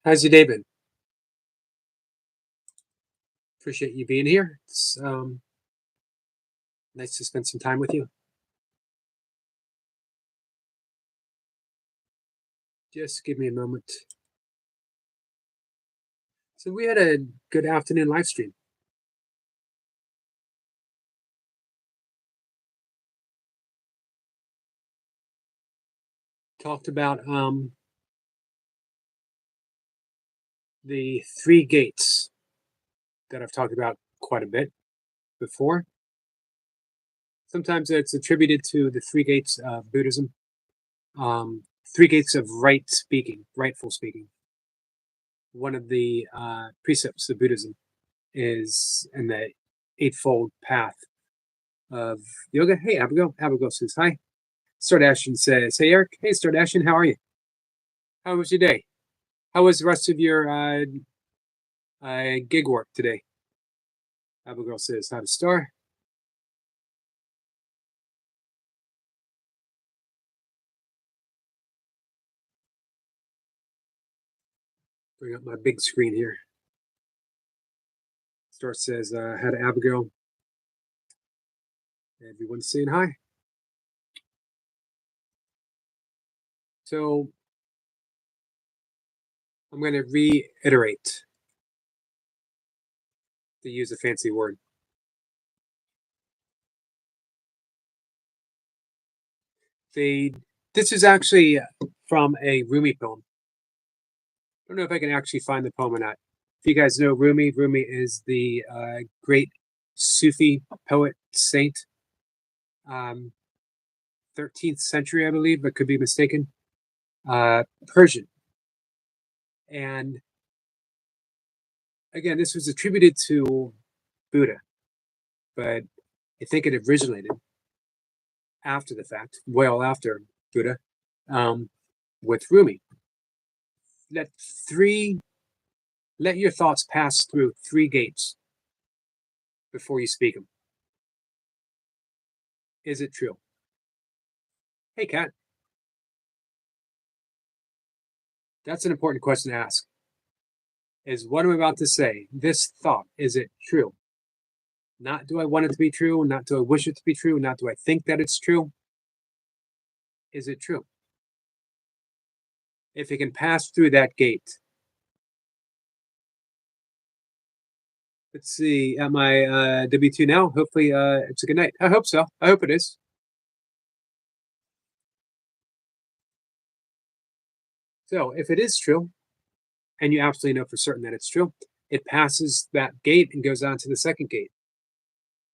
How's your day been? Appreciate you being here. It's nice to spend some time with you. Just give me a moment. So we had a good afternoon live stream. Talked about the three gates that I've talked about quite a bit before. Sometimes it's attributed to the three gates of Buddhism, three gates of right speaking, rightful speaking. One of the precepts of Buddhism is in the Eightfold Path of Yoga. Hey, Abigail. Abigail says hi. Stardashian says, "Hey Eric, hey Stardashian, how are you? How was your day? How was the rest of your gig work today?" Abigail says, "Hi to Star." Bring up my big screen here. Star says, "Hi to Abigail." Everyone's saying hi. So I'm going to reiterate, to use a fancy word. This is actually from a Rumi poem. I don't know if I can actually find the poem or not. If you guys know Rumi, Rumi is the great Sufi poet saint, 13th century, I believe, but could be mistaken. Persian. And again, this was attributed to Buddha, but I think it originated after the fact, well after Buddha, with Rumi. Let your thoughts pass through three gates before you speak them. Is it true? Hey, Kat. That's an important question to ask. Is what I'm about to say, this thought, is it true? Not do I want it to be true, not do I wish it to be true, not do I think that it's true. Is it true? If it can pass through that gate. Let's see, at my W2 now. Hopefully it's a good night. I hope so. I hope it is. So if it is true, and you absolutely know for certain that it's true, it passes that gate and goes on to the second gate.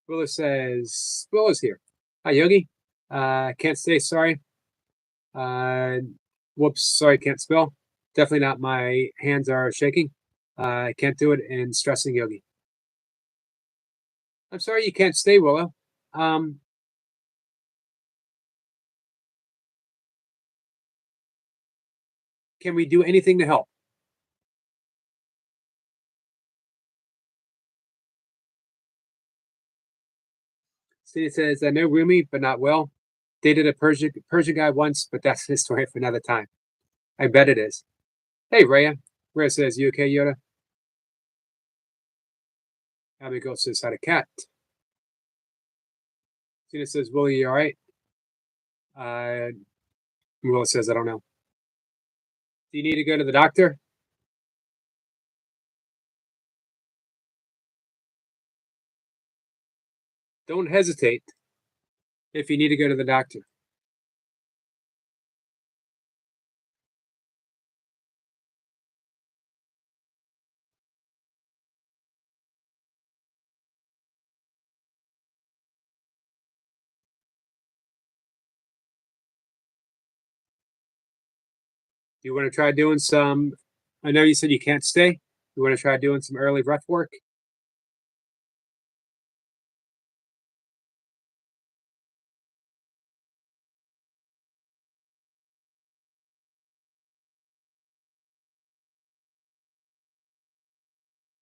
Willis says, Willis here. Hi, Yogi. Can't stay, sorry. Whoops, sorry, can't spell. Definitely not. My hands are shaking. I can't do it in stressing Yogi. I'm sorry you can't stay, Willow. Can we do anything to help? Steve says, I know Rumi, but not well. Dated a Persian guy once, but that's his story for another time. I bet it is. Hey, Rhea. Rhea says, you okay, Yoda? Abigail says, hi to Cat. Tina says, Willie, you all right? Will says, I don't know. Do you need to go to the doctor? Don't hesitate if you need to go to the doctor. You want to try doing some, I know you said you can't stay. You want to try doing some early breath work?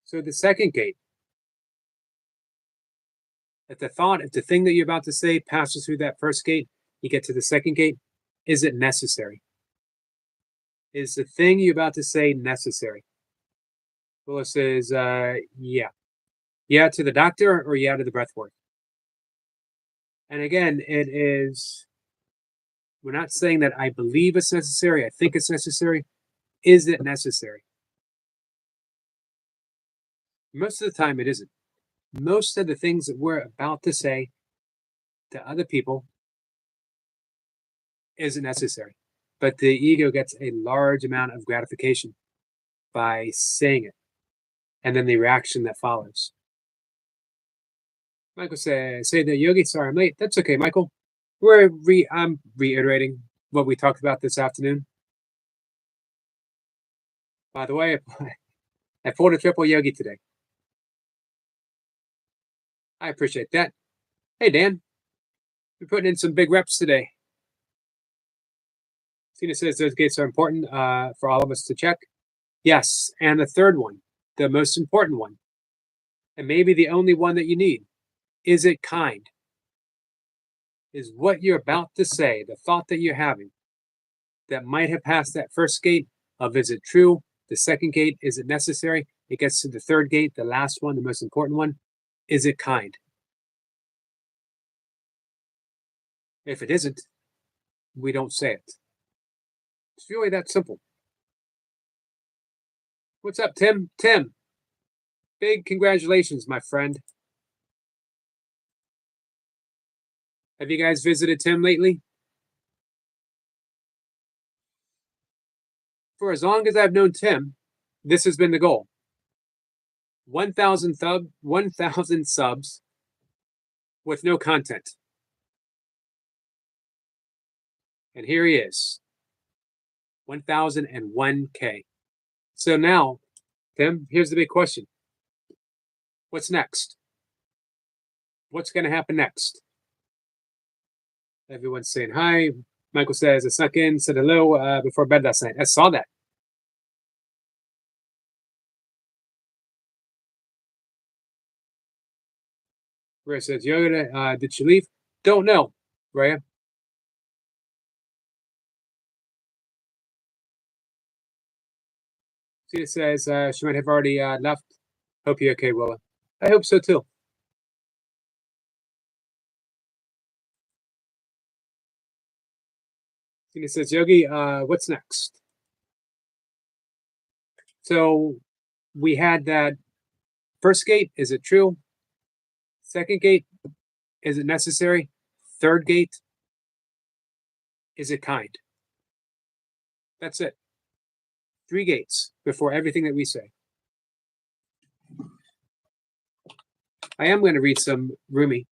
So the second gate, if the thing that you're about to say passes through that first gate, you get to the second gate, is it necessary? Is the thing you're about to say necessary? Willis says, yeah. Yeah to the doctor or yeah to the breath work? And again, it is, we're not saying that I believe it's necessary, I think it's necessary. Is it necessary? Most of the time, it isn't. Most of the things that we're about to say to other people isn't necessary. But the ego gets a large amount of gratification by saying it, and then the reaction that follows. Michael says, say the yogi, sorry I'm late. That's okay, Michael. I'm reiterating what we talked about this afternoon. By the way, I pulled a triple yogi today. I appreciate that. Hey, Dan, we're putting in some big reps today. Tina says those gates are important for all of us to check. Yes, and the third one, the most important one, and maybe the only one that you need, is it kind? Is what you're about to say, the thought that you're having, that might have passed that first gate of is it true? The second gate, is it necessary? It gets to the third gate, the last one, the most important one. Is it kind? If it isn't, we don't say it. It's really that simple. What's up, Tim? Tim, big congratulations, my friend. Have you guys visited Tim lately? For as long as I've known Tim, this has been the goal. 1,000 subs with no content. And here he is. 1,001K. So now, Tim, here's the big question. What's next? What's going to happen next? Everyone's saying hi. Michael says, I snuck in, said hello before bed last night. I saw that. Rhea says, Yoga, did she leave? Don't know, Rhea. Tina says she might have already left. Hope you're okay, Willa. I hope so too. Tina says, Yogi, what's next? So we had that first gate. Is it true? Second gate. Is it necessary? Third gate. Is it kind? That's it. 3 gates before everything that we say. I am going to read some Rumi.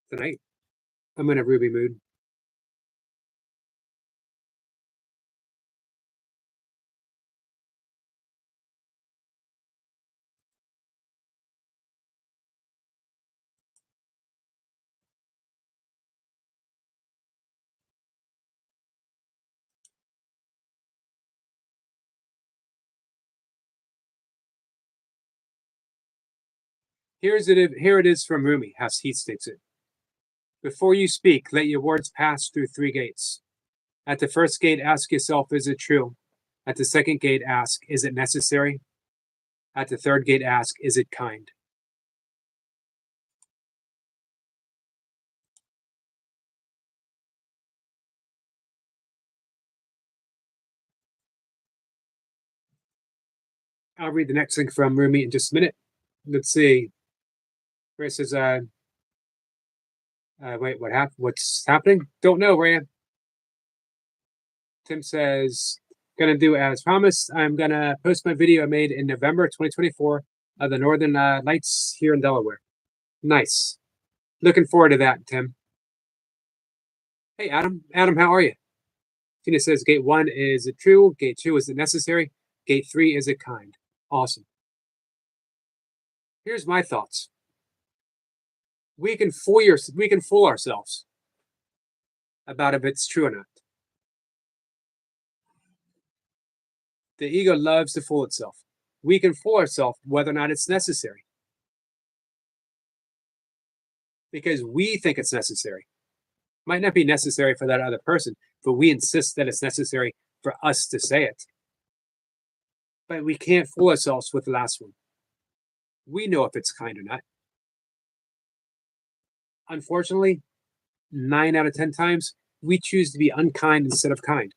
Tonight. I'm in a Ruby mood. Here it is from Rumi, how he states it. Before you speak, let your words pass through 3 gates. At the first gate, ask yourself, is it true? At the second gate, ask, is it necessary? At the third gate, ask, is it kind? I'll read the next thing from Rumi in just a minute. Let's see. Ray says, wait, what happened? What's happening? Don't know, Ray. Tim says, gonna do as promised. I'm gonna post my video I made in November 2024 of the Northern Lights here in Delaware. Nice. Looking forward to that, Tim. Hey, Adam. Adam, how are you? Tina says, gate 1, is it true? Gate 2, is it necessary? Gate 3, is it kind? Awesome. Here's my thoughts. We can fool ourselves about if it's true or not. The ego loves to fool itself. We can fool ourselves whether or not it's necessary. Because we think it's necessary. Might not be necessary for that other person, but we insist that it's necessary for us to say it. But we can't fool ourselves with the last one. We know if it's kind or not. Unfortunately, 9 out of 10 times, we choose to be unkind instead of kind.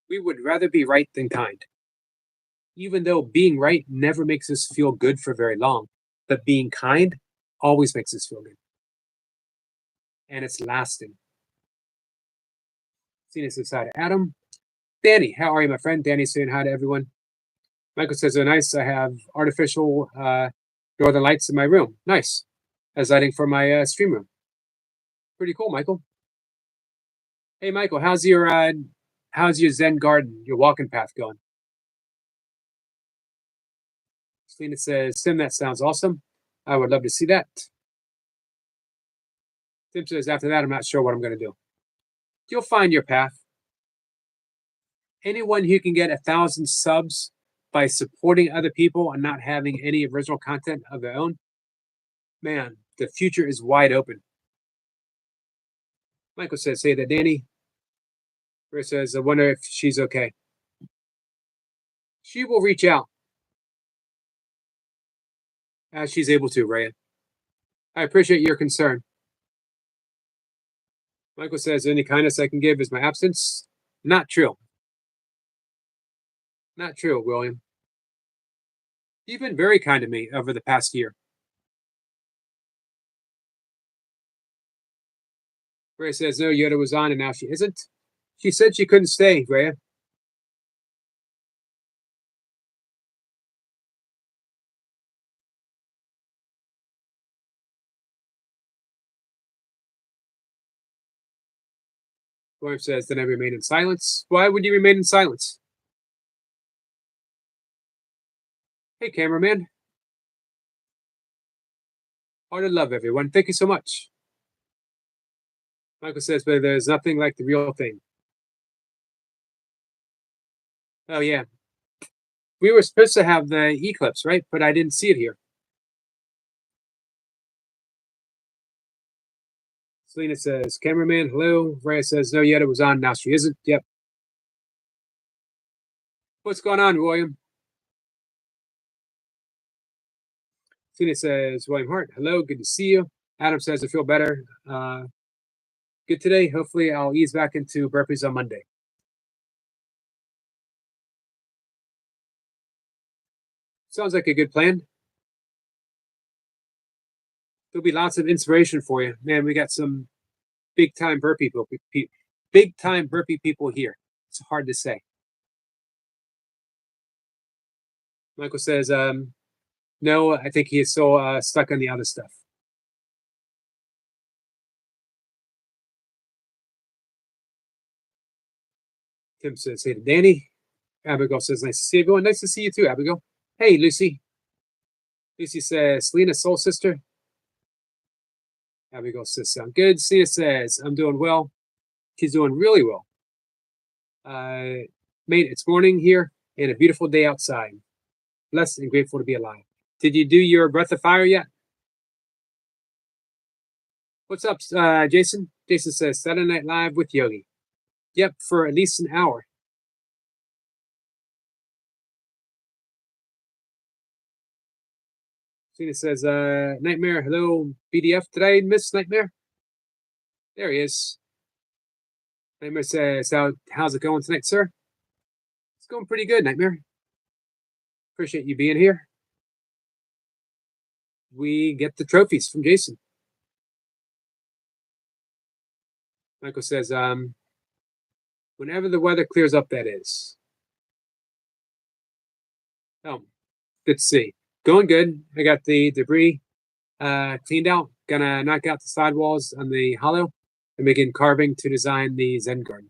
We would rather be right than kind. Even though being right never makes us feel good for very long, but being kind always makes us feel good. And it's lasting. Seeing us inside Adam. Danny, how are you, my friend? Danny saying hi to everyone. Michael says, "Oh, nice. I have artificial northern lights in my room. Nice. As lighting for my stream room. Pretty cool, Michael. Hey, Michael, how's your Zen garden, your walking path going?" Selena says, "Sim, that sounds awesome. I would love to see that." Tim says, "After that, I'm not sure what I'm going to do." You'll find your path. Anyone who can get 1,000 subs by supporting other people and not having any original content of their own, man, the future is wide open. Michael says, "Hey there, Danny." Chris says, "I wonder if she's okay." She will reach out as she's able to, Raya. I appreciate your concern. Michael says, "Any kindness I can give is my absence." Not true. Not true, William. You've been very kind to me over the past year. Raya says, "No, Yoda was on and now she isn't." She said she couldn't stay, Raya. William says, "Then I remain in silence." Why would you remain in silence? Hey, cameraman. Art of love, everyone. Thank you so much. Michael says, "But there's nothing like the real thing." Oh, yeah. We were supposed to have the eclipse, right? But I didn't see it here. Selena says, "Cameraman, hello." Raya says, "No, yet it was on. Now she isn't." Yep. What's going on, William? Selena says, "William Hart, hello. Good to see you." Adam says, "I feel better. Good today. Hopefully, I'll ease back into burpees on Monday." Sounds like a good plan. There'll be lots of inspiration for you. Man, we got some big time burpee people, big time burpee people here. It's hard to say. Michael says, "No, I think he is so stuck on the other stuff." Tim says, "Hey to Danny." Abigail says, "Nice to see everyone." Nice to see you too, Abigail. Hey, Lucy. Lucy says, "Selena, soul sister." Abigail says, "Sound good." Selena says, "I'm doing well." She's doing really well. Mate, it's morning here and a beautiful day outside. Blessed and grateful to be alive. Did you do your breath of fire yet? What's up, Jason? Jason says, "Saturday Night Live with Yogi." Yep, for at least an hour. Selena says, "Nightmare, hello, BDF. Did I miss Nightmare?" There he is. Nightmare says, how's it going tonight, sir?" It's going pretty good, Nightmare. Appreciate you being here. We get the trophies from Jason. Michael says, "Whenever the weather clears up, that is." Oh, good to see. Going good. I got the debris cleaned out. Gonna knock out the sidewalls on the hollow and begin carving to design the Zen garden.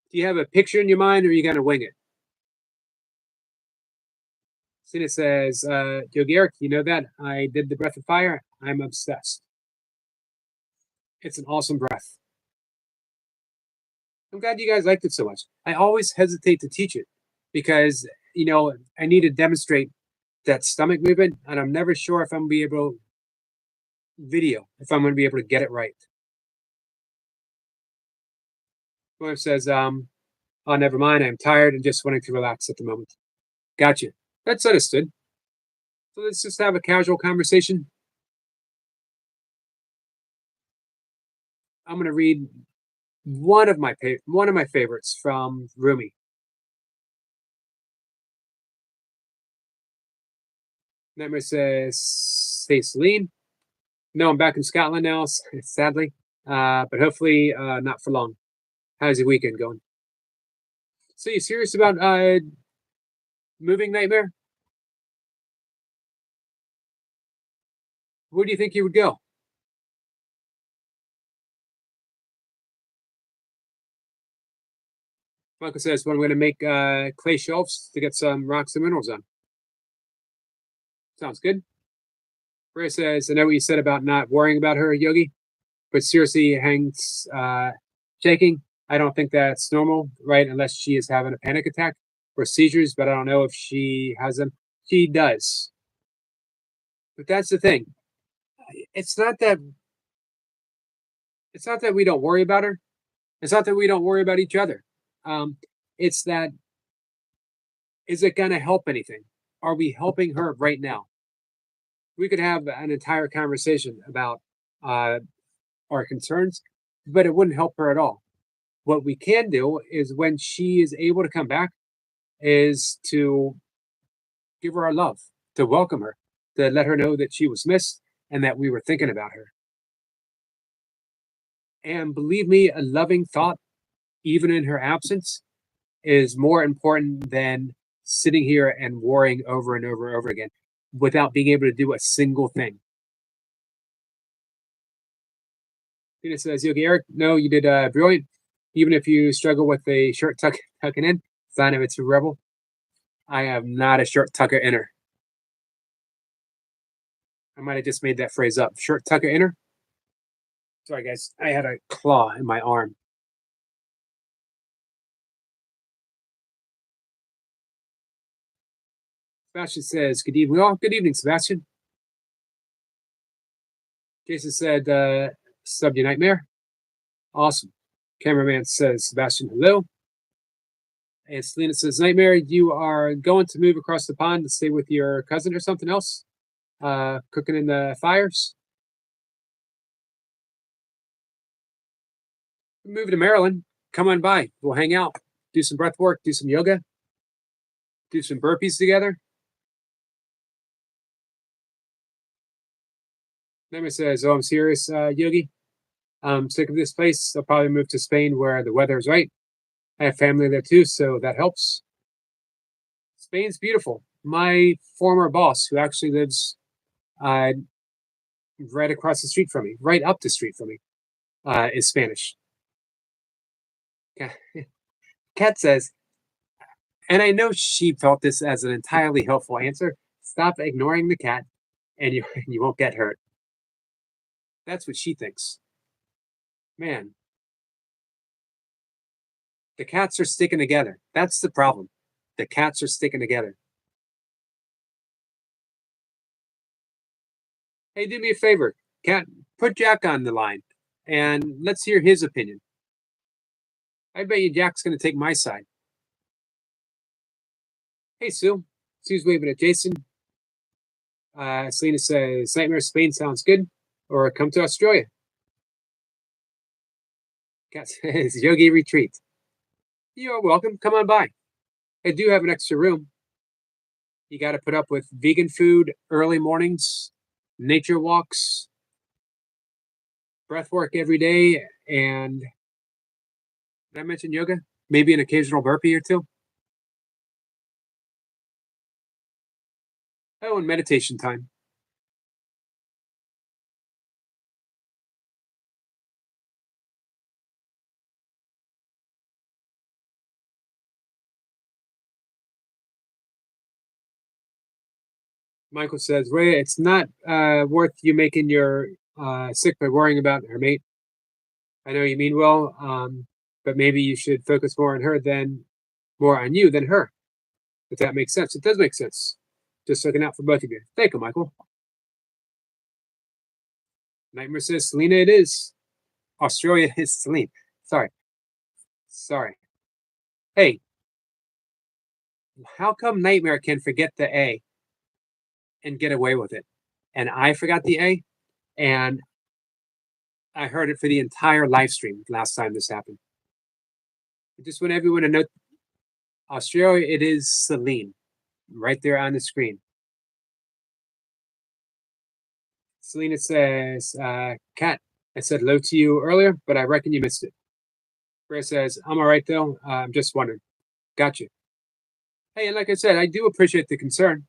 Do you have a picture in your mind, or are you gonna wing it? Cena says, "Yogi Eric, you know that I did the breath of fire. I'm obsessed. It's an awesome breath. I'm glad you guys liked it so much. I always hesitate to teach it because I need to demonstrate that stomach movement, and I'm never sure if I'm gonna be able video if I'm going to be able to get it right. My wife says, "Oh, never mind. I'm tired and just wanting to relax at the moment." Gotcha. That's understood. So let's just have a casual conversation. I'm going to read one of my favorites from Rumi. Nightmare says, "Hey, Celine. No, I'm back in Scotland now, sadly, but hopefully not for long. How's your weekend going?" So you serious about moving, Nightmare? Where do you think you would go? Michael says, "Well, I'm going to make clay shelves to get some rocks and minerals on." Sounds good. Ray says, "I know what you said about not worrying about her, Yogi, but seriously, Hank's shaking. I don't think that's normal, right? Unless she is having a panic attack or seizures, but I don't know if she has them. She does. But that's the thing. It's not that it's not that we don't worry about her. It's not that we don't worry about each other. Um, it's that, is it going to help anything? Are we helping her right now? We could have an entire conversation about uh, our concerns, but it wouldn't help her at all. What we can do is when she is able to come back, is to give her our love, to welcome her, to let her know that she was missed and that we were thinking about her. And believe me, a loving thought, even in her absence, is more important than sitting here and worrying over and over and over again without being able to do a single thing. Tina says, "Yogi Eric, no, you did brilliant. Even if you struggle with a shirt tucking in, sign of it's a rebel. I am not a shirt tucker inner." I might have just made that phrase up. Shirt tucker inner. Sorry, guys. I had a claw in my arm. Sebastian says, "Good evening, all. Good evening, Sebastian." Jason said, "Sub your nightmare." Awesome. Cameraman says, "Sebastian, hello." And Selena says, "Nightmare, you are going to move across the pond to stay with your cousin or something else? Cooking in the fires?" "Move to Maryland. Come on by. We'll hang out, do some breath work, do some yoga, do some burpees together." Nightmare says, "Oh, I'm serious, Yogi. I'm sick of this place. I'll probably move to Spain where the weather is right. I have family there too, so that helps." Spain's beautiful. My former boss, who actually lives uh, right across the street from me, right up the street from me, is Spanish. Kat says, and I know she felt this as an entirely helpful answer. Stop ignoring the cat, and you you won't get hurt. That's what she thinks. Man, the cats are sticking together. That's the problem. The cats are sticking together. Hey, do me a favor, Cat. Put Jack on the line, and let's hear his opinion. I bet you Jack's going to take my side. Hey, Sue. Sue's waving at Jason. Selena says, "Nightmare Spain sounds good, or come to Australia." Cat says, "Yogi retreat." "You're welcome. Come on by. I do have an extra room. You got to put up with vegan food, early mornings, nature walks, breath work every day, and did I mention yoga? Maybe an occasional burpee or two. Oh, and meditation time." Michael says, "Ray, it's not worth you making your sick by worrying about her mate. I know you mean well, but maybe you should focus more on you than her. If that makes sense." It does make sense. Just looking out for both of you. Thank you, Michael. Nightmare says, Selena, it is. Australia is Celine. Sorry. Sorry. Hey, how come Nightmare can forget the A and get away with it? And I forgot the A, and I heard it for the entire live stream last time this happened. I just want everyone to note Australia, it is Celine, right there on the screen. Selena says, Kat, I said hello to you earlier, but I reckon you missed it. Freya says, I'm all right, though. I'm just wondering. Gotcha. Hey, and like I said, I do appreciate the concern.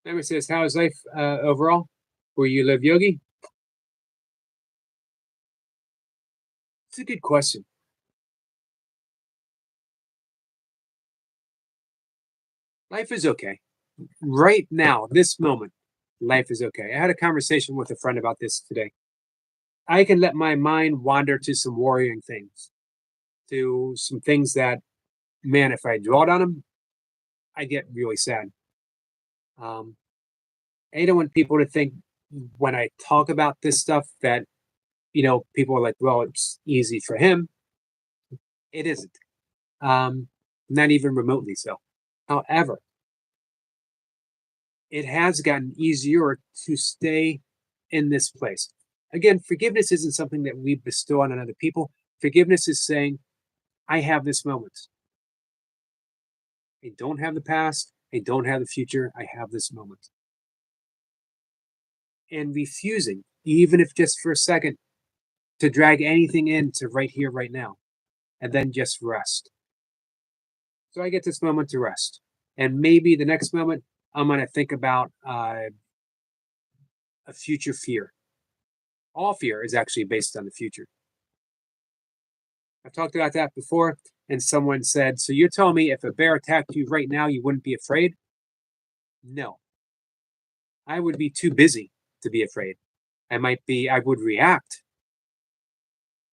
Emma says, how is life overall where you live, Yogi? It's a good question. Life is okay. Right now, this moment, life is okay. I had a conversation with a friend about this today. I can let my mind wander to some worrying things, to some things that, man, if I dwelled on them, I get really sad. Um, I don't want people to think when I talk about this stuff that, people are like, well, it's easy for him. It isn't. Um, Not even remotely so. However, it has gotten easier to stay in this place. Again, forgiveness isn't something that we bestow on other people. Forgiveness is saying, I have this moment. I don't have the past. I don't have the future. I have this moment. And refusing, even if just for a second, to drag anything into right here, right now, and then just rest. So I get this moment to rest. And maybe the next moment, I'm going to think about a future fear. All fear is actually based on the future. I've talked about that before, and someone said, so you're telling me if a bear attacked you right now, you wouldn't be afraid? No. I would be too busy to be afraid. I would react,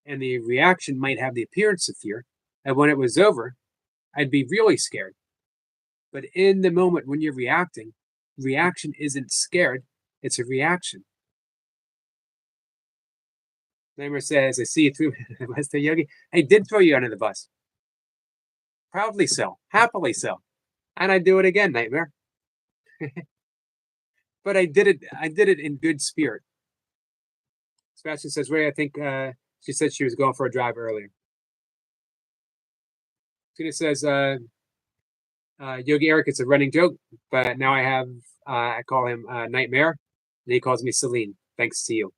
and the reaction might have the appearance of fear. And when it was over, I'd be really scared. But in the moment when you're reacting, reaction isn't scared, it's a reaction. Nightmare says, I see you through Mr. Yogi. I did throw you under the bus. Proudly so, happily so. And I do it again, Nightmare. But I did it in good spirit. Sebastian says, Ray, I think she said she was going for a drive earlier. Tina says, Yogi Eric, it's a running joke, but now I call him Nightmare, and he calls me Celine, thanks to you.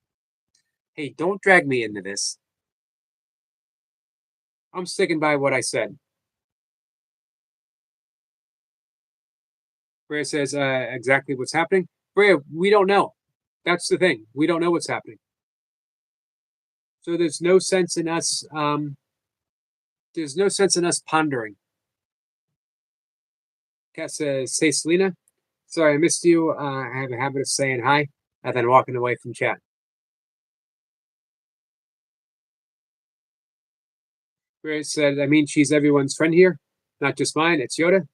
Hey, don't drag me into this. I'm sticking by what I said. Brea says exactly what's happening. Brea, we don't know. That's the thing. We don't know what's happening. So there's no sense in us. There's no sense in us pondering. Kat says, "Say, Selena, sorry I missed you. I have a habit of saying hi and then walking away from chat." Brea said, "I mean, she's everyone's friend here, not just mine. It's Yoda."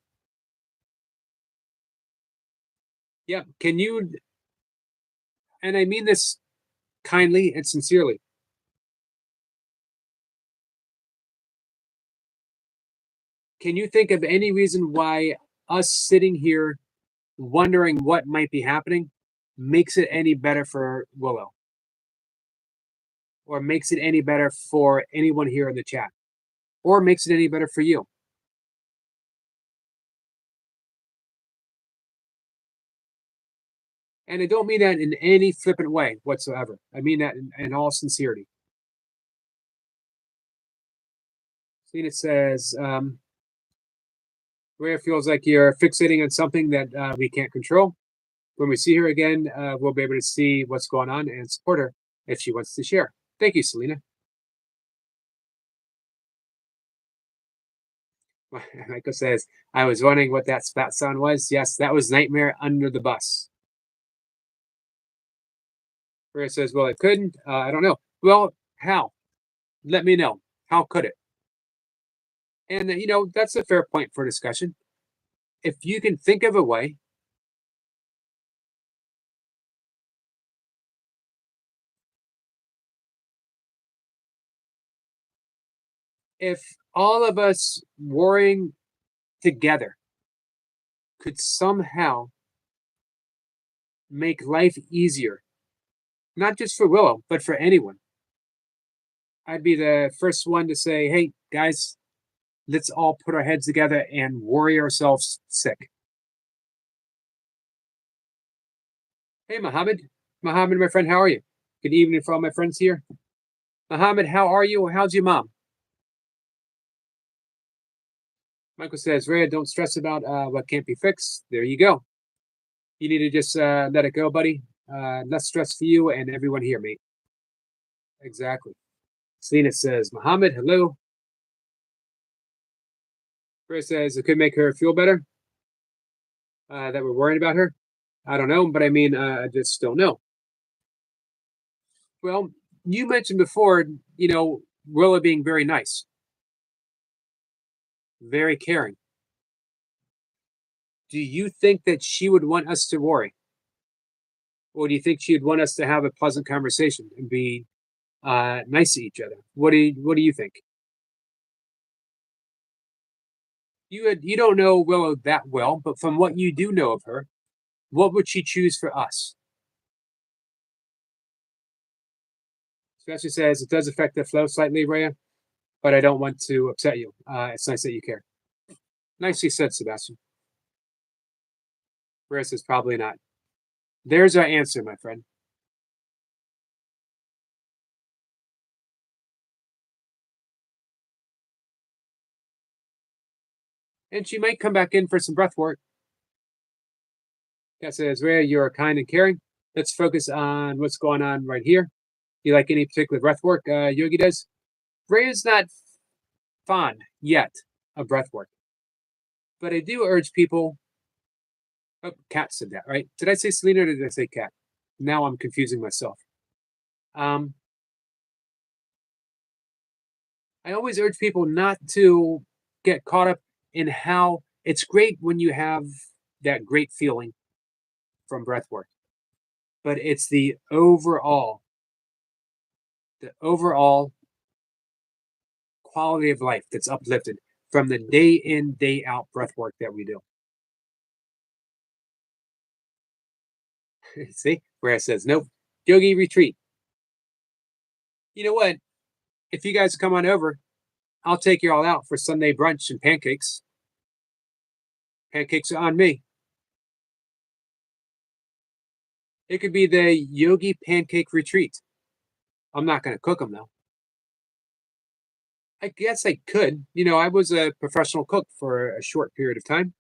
Yeah. Can you? And I mean this kindly and sincerely. Can you think of any reason why us sitting here wondering what might be happening makes it any better for Willow? Or makes it any better for anyone here in the chat? Or makes it any better for you? And I don't mean that in any flippant way whatsoever. I mean that in all sincerity. Selena says, Rhea feels like you're fixating on something that we can't control. When we see her again, we'll be able to see what's going on and support her if she wants to share. Thank you, Selena. Michael says, I was wondering what that spat sound was. Yes, that was Nightmare under the bus. Rhea says, well, it couldn't. I don't know. Well, how? Let me know. How could it? And, that's a fair point for discussion. If you can think of a way If all of us worrying together could somehow make life easier, not just for Willow, but for anyone, I'd be the first one to say, hey, guys, let's all put our heads together and worry ourselves sick. Hey, Mohammed. Mohammed, my friend, how are you? Good evening for all my friends here. Mohammed, how are you? How's your mom? Michael says, Rhea, don't stress about what can't be fixed. There you go. You need to just let it go, buddy. Less stress for you and everyone here, mate. Exactly. Selena says, Mohammed, hello. Chris says, it could make her feel better that we're worried about her. I don't know, but I mean, I just don't know. Well, you mentioned before, Willa being very nice, very caring. Do you think that she would want us to worry? Or do you think she'd want us to have a pleasant conversation and be nice to each other? What do you think? You don't know Willow that well, but from what you do know of her, what would she choose for us? Especially says it does affect the flow slightly, Rhea, but I don't want to upset you. It's nice that you care. Nicely said, Sebastian. Rhea says probably not. There's our answer, my friend. And she might come back in for some breath work. Kat says, Rhea, you're kind and caring. Let's focus on what's going on right here. You like any particular breath work Yogi does? Rhea's not fond yet of breath work. But I do urge people. Oh, Kat said that, right? Did I say Selena or did I say Kat? Now I'm confusing myself. I always urge people not to get caught up in how it's great when you have that great feeling from breath work, but it's the overall quality of life that's uplifted from the day in, day out breath work that we do. See, where it says, nope, yogi retreat. You know what? If you guys come on over, I'll take you all out for Sunday brunch and pancakes. Pancakes are on me. It could be the yogi pancake retreat. I'm not going to cook them though. I guess I could. I was a professional cook for a short period of time.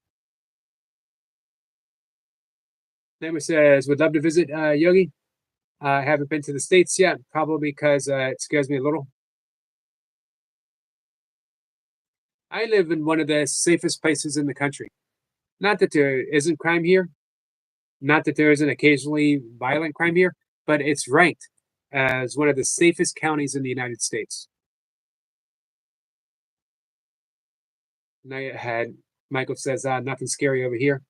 Neighbor says, would love to visit Yogi. I haven't been to the States yet, probably because it scares me a little. I live in one of the safest places in the country. Not that there isn't crime here, not that there isn't occasionally violent crime here, but it's ranked as one of the safest counties in the United States. And I had Michael says, nothing scary over here.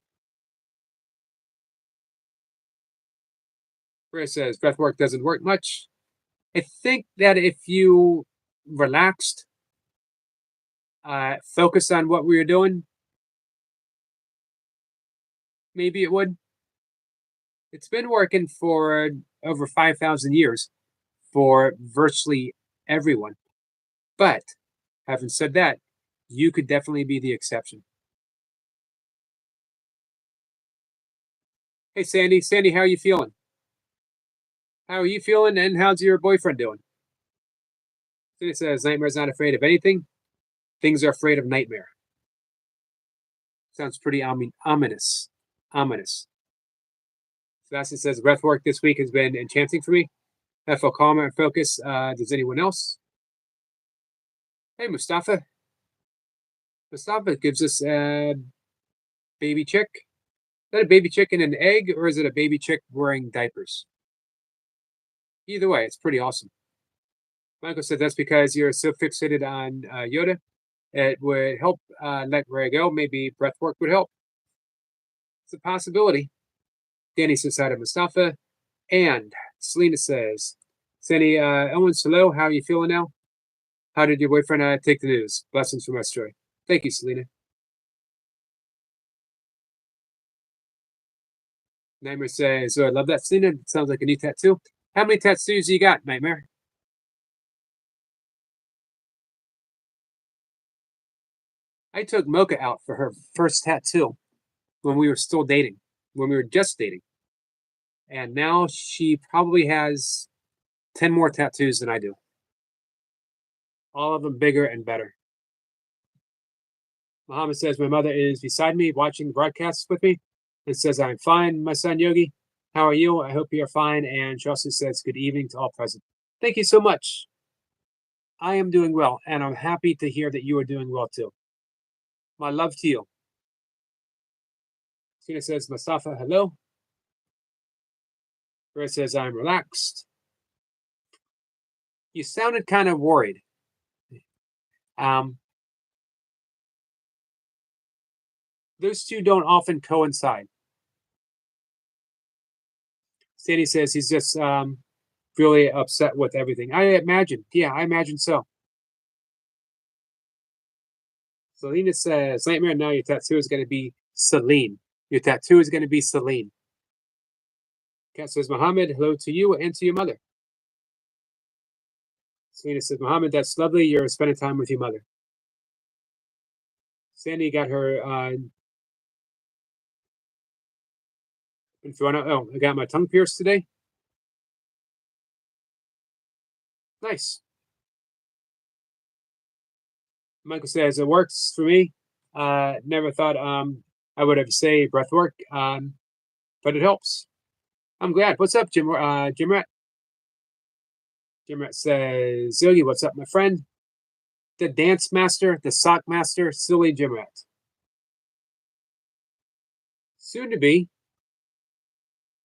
Chris says, breath work doesn't work much. I think that if you relaxed, focused on what we were doing, maybe it would. It's been working for over 5,000 years for virtually everyone. But having said that, you could definitely be the exception. Hey, Sandy. Sandy, how are you feeling? How are you feeling and how's your boyfriend doing? Sandy says, Nightmare's not afraid of anything. Things are afraid of nightmare. Sounds pretty ominous. Ominous. Sebastian says, breath work this week has been enchanting for me. I feel calmer and focused. Does anyone else? Hey, Mustafa. Mustafa gives us a baby chick. Is that a baby chick and an egg, or is it a baby chick wearing diapers? Either way, it's pretty awesome. Michael said that's because you're so fixated on Yoda. It would help let Ray go. Maybe breath work would help. It's a possibility. Danny says hi to Mustafa. And Selena says, Sandy Owens, hello. How are you feeling now? How did your boyfriend take the news? Blessings from Australia. Thank you, Selena. Nightmare says, "Oh, I love that, Selena. It sounds like a new tattoo. How many tattoos you got, Nightmare?" I took Mocha out for her first tattoo when we were still dating, when we were just dating. And now she probably has 10 more tattoos than I do. All of them bigger and better. Muhammad says, my mother is beside me watching the broadcasts with me and says, I'm fine, my son Yogi. How are you? I hope you're fine. And she also says, good evening to all present. Thank you so much. I am doing well, and I'm happy to hear that you are doing well too. My love to you. Tina says, Mustafa, hello. Rose says, I'm relaxed. You sounded kind of worried. Those two don't often coincide. Sandy says he's just really upset with everything. I imagine. Yeah, I imagine so. Selena says, Nightmare, now your tattoo is going to be Celine. Your tattoo is going to be Celine. Kat says, Muhammad, hello to you and to your mother. Selena says, Muhammad, that's lovely. You're spending time with your mother. Sandy got her oh, I got my tongue pierced today. Nice. Michael says, it works for me. Never thought I would have say breath work, but it helps. I'm glad. What's up, Jimrat? Jimrat says, Zilly, what's up, my friend? The dance master, the sock master, silly Jimrat. Soon to be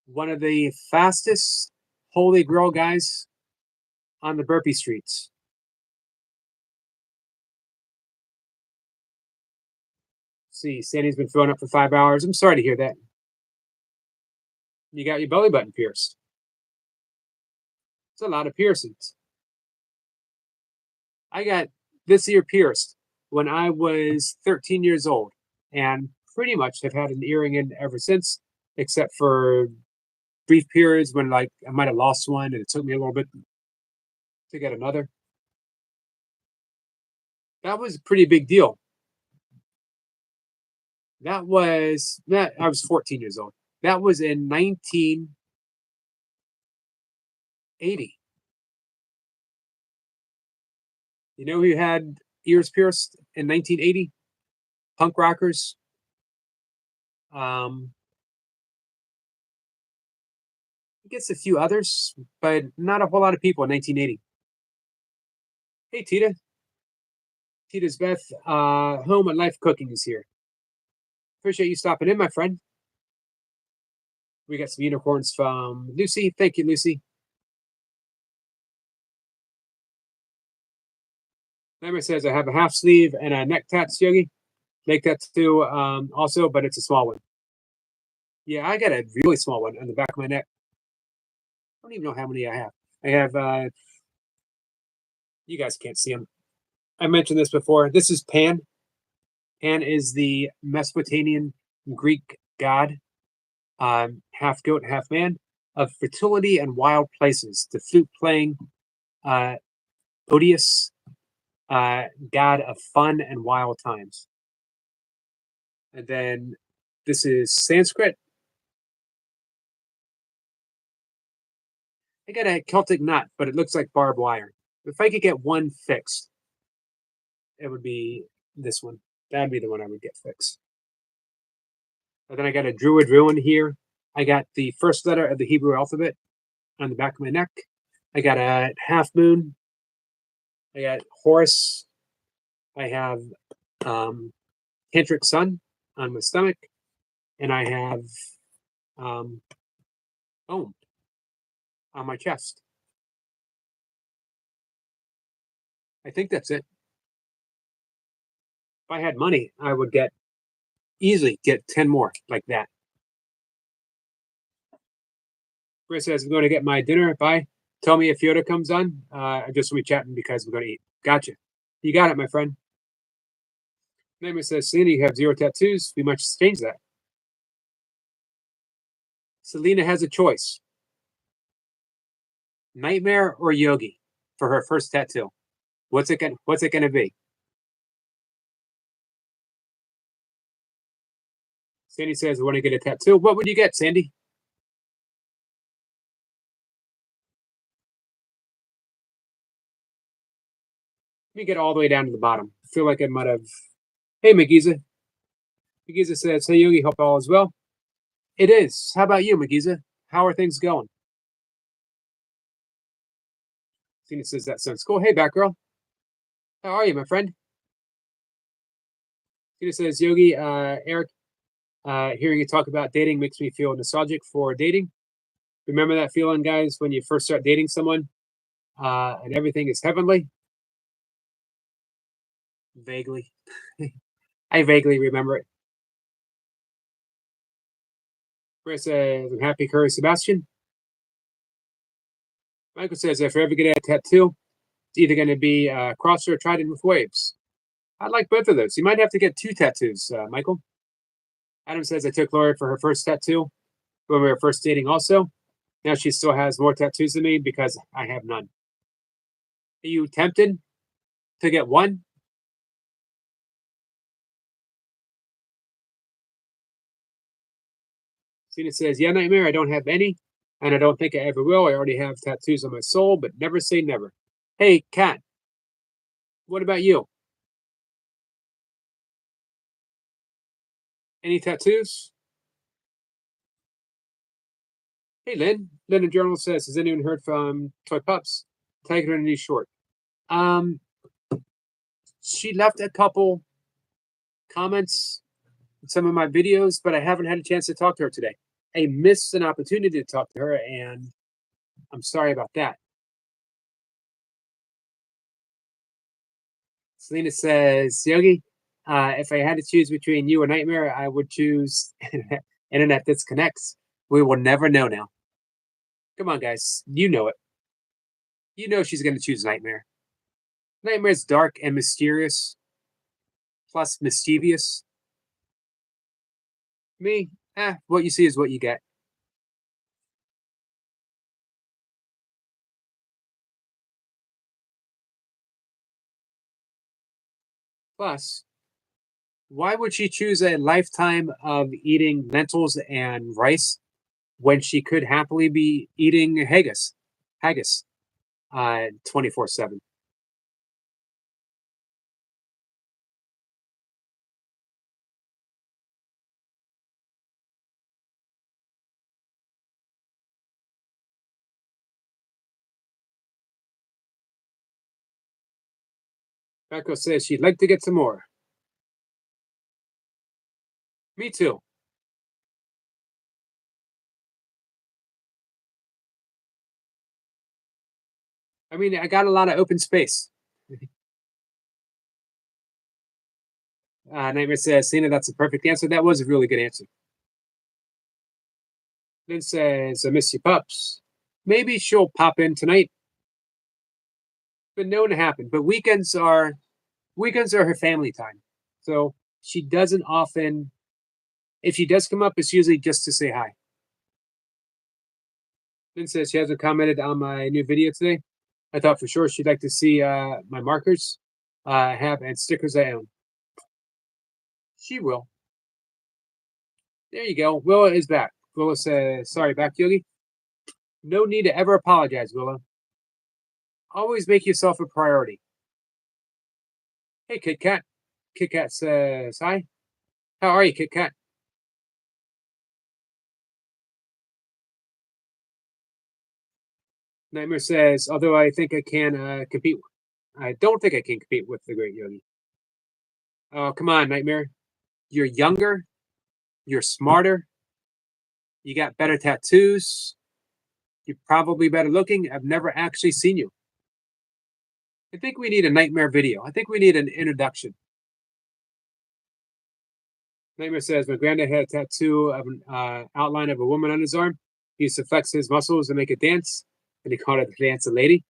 one of the fastest holy grail guys on the burpee streets. See, Sandy's been throwing up for 5 hours. I'm sorry to hear that. You got your belly button pierced. It's a lot of piercings. I got this ear pierced when I was 13 years old, and pretty much have had an earring in ever since, except for brief periods when like I might have lost one and it took me a little bit to get another. That was a pretty big deal. That I was 14 years old. That was in 1980. You know who had ears pierced in 1980? Punk rockers. I guess a few others, but not a whole lot of people in 1980. Hey, Tita. Tita's Beth, Home and Life Cooking is here. Appreciate you stopping in, my friend. We got some unicorns from Lucy. Thank you, Lucy. Nightmare says, I have a half sleeve and a neck tattoo, Yogi. Neck tattoo also, but it's a small one. Yeah, I got a really small one on the back of my neck. I don't even know how many I have. I have, you guys can't see them. I mentioned this before. This is Pan. Pan is the Mesopotamian Greek god, half goat, half man, of fertility and wild places. The flute playing Odious, god of fun and wild times. And then this is Sanskrit. I got a Celtic knot, but it looks like barbed wire. If I could get one fixed, it would be this one. That'd be the one I would get fixed. And then I got a Druid ruin here. I got the first letter of the Hebrew alphabet on the back of my neck. I got a half moon. I got Horus. I have Tantric sun on my stomach. And I have Om on my chest. I think that's it. If I had money, I would easily get 10 more like that. Chris says, I'm going to get my dinner. Bye. Tell me if Yoda comes on. I'm just going to be chatting because we're going to eat. Gotcha. You got it, my friend. Nightmare says, Selena, you have 0 tattoos. We must change that. Selena has a choice. Nightmare or Yogi for her first tattoo. What's it gonna be? Sandy says, I want to get a tattoo. What would you get, Sandy? Let me get all the way down to the bottom. I feel like I might have. Hey, Magiza. Magiza says, hey, Yogi, hope all is well. It is. How about you, Magiza? How are things going? Tina says, that sounds cool. Hey, Batgirl. How are you, my friend? Tina says, Yogi, Eric, hearing you talk about dating makes me feel nostalgic for dating. Remember that feeling, guys, when you first start dating someone and everything is heavenly? Vaguely. I vaguely remember it. Chris says, I'm happy, Curry Sebastian. Michael says, if I ever get a tattoo, it's either going to be Crosser or Trident with Waves. I'd like both of those. You might have to get 2 tattoos, Michael. Adam says, I took Laura for her first tattoo when we were first dating also. Now she still has more tattoos than me because I have none. Are you tempted to get one? Cena says, yeah, Nightmare, I don't have any, and I don't think I ever will. I already have tattoos on my soul, but never say never. Hey, Kat, what about you? Any tattoos? Hey, Lynn. Lynn in Journal says, has anyone heard from Toy Pups? Tiger and a new short. Um, she left a couple comments in some of my videos, but I haven't had a chance to talk to her today. I missed an opportunity to talk to her, and I'm sorry about that. Selena says, Yogi, if I had to choose between you and Nightmare, I would choose Internet Disconnects. We will never know now. Come on, guys. You know it. You know she's going to choose Nightmare. Nightmare's dark and mysterious, plus mischievous. Me, what you see is what you get. Plus, why would she choose a lifetime of eating lentils and rice when she could happily be eating haggis 24/7? Becco says she'd like to get some more. Me too. I mean, I got a lot of open space. Nightmare says, Cena, that's a perfect answer. That was a really good answer. Then says, I miss you, pups. Maybe she'll pop in tonight. Been known to happen, but weekends are her family time. So she doesn't often. If she does come up, it's usually just to say hi. Then says she hasn't commented on my new video today. I thought for sure she'd like to see my markers I have and stickers I own. She will. There you go. Willa is back. Willa says, sorry, back, Yogi. No need to ever apologize, Willa. Always make yourself a priority. Hey, Kit Kat. Kit Kat says, hi. How are you, Kit Kat? Nightmare says, although I think I can compete, I don't think I can compete with the great Yogi. Oh, come on, Nightmare. You're younger. You're smarter. You got better tattoos. You're probably better looking. I've never actually seen you. I think we need a Nightmare video. I think we need an introduction. Nightmare says, my granddad had a tattoo of an outline of a woman on his arm. He used to flex his muscles and make it dance, and he called it the dance of lady.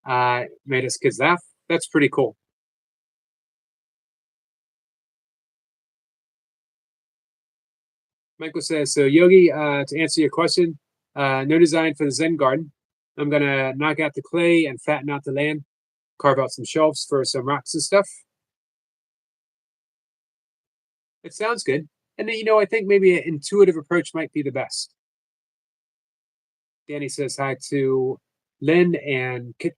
Made us kids laugh. That's pretty cool. Michael says, so Yogi, to answer your question, no design for the Zen garden. I'm gonna knock out the clay and fatten out the land, carve out some shelves for some rocks and stuff. It sounds good. And then, I think maybe an intuitive approach might be the best. Danny says hi to Lynn and Kit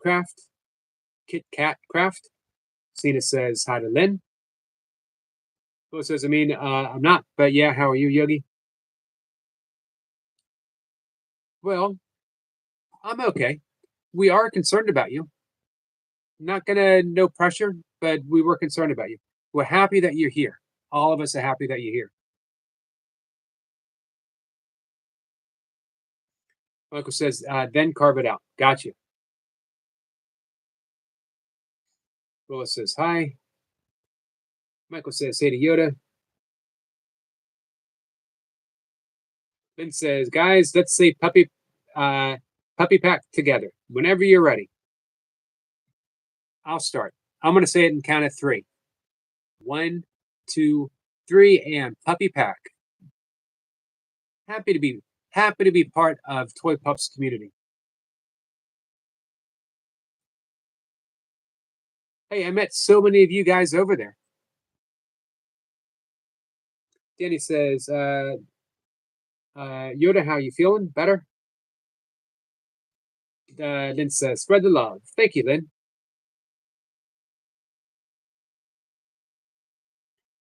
Kat Craft. Cena says hi to Lynn. Who says, I'm not, but yeah, how are you, Yogi? Well, I'm okay. We are concerned about you. Not gonna, no pressure, but we were concerned about you. We're happy that you're here. All of us are happy that you're here. Michael says, then carve it out. Got you. Willis says, hi. Michael says, hey to Yoda. Ben says, guys, let's say puppy pack together. Whenever you're ready. I'll start. I'm going to say it in count of 3. 1, 2, 3, and puppy pack. Happy to be part of Toy Pups community. Hey, I met so many of you guys over there. Danny says, Yoda, how you feeling? Better? Lynn says, spread the love. Thank you, Lynn.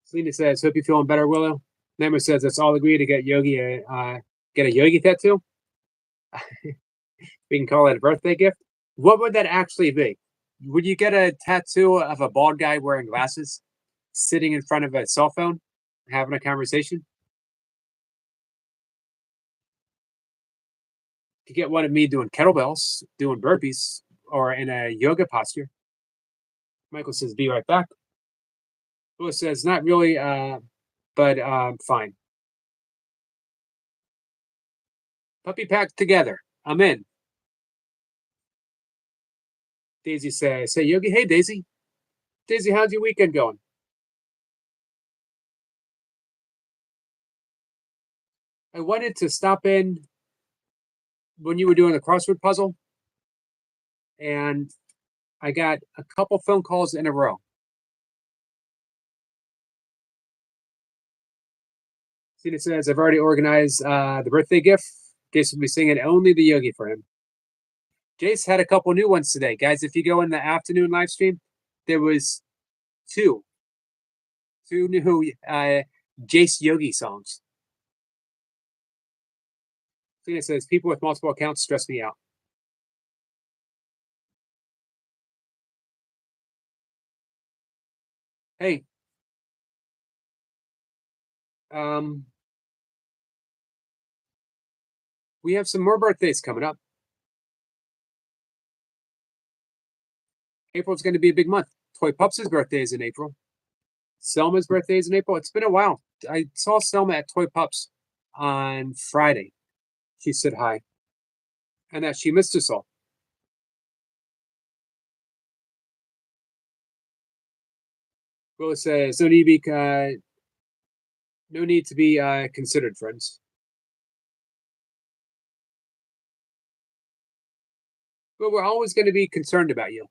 Selena says, hope you're feeling better, Willow. Nemmer says, let's all agree to get get a Yogi tattoo. We can call it a birthday gift. What would that actually be? Would you get a tattoo of a bald guy wearing glasses, sitting in front of a cell phone, having a conversation? You get one of me doing kettlebells, doing burpees, or in a yoga posture. Michael says, be right back. Lewis says, not really, but fine. Puppy pack together. I'm in. Daisy says, hey, Yogi. Hey, Daisy. Daisy, how's your weekend going? I wanted to stop in when you were doing the crossword puzzle, and I got a couple phone calls in a row. Cena says, I've already organized the birthday gift. Jason will be singing only the Yogi for him. Jace had a couple new ones today. Guys, if you go in the afternoon live stream, there was two new Jace Yogi songs. Cena says, people with multiple accounts stress me out. Hey, we have some more birthdays coming up. April's going to be a big month. Toy Pups' birthday is in April. Selma's birthday is in April. It's been a while. I saw Selma at Toy Pups on Friday. She said hi, and that she missed us all. Willis says, no need to be considered, friends. But we're always going to be concerned about you.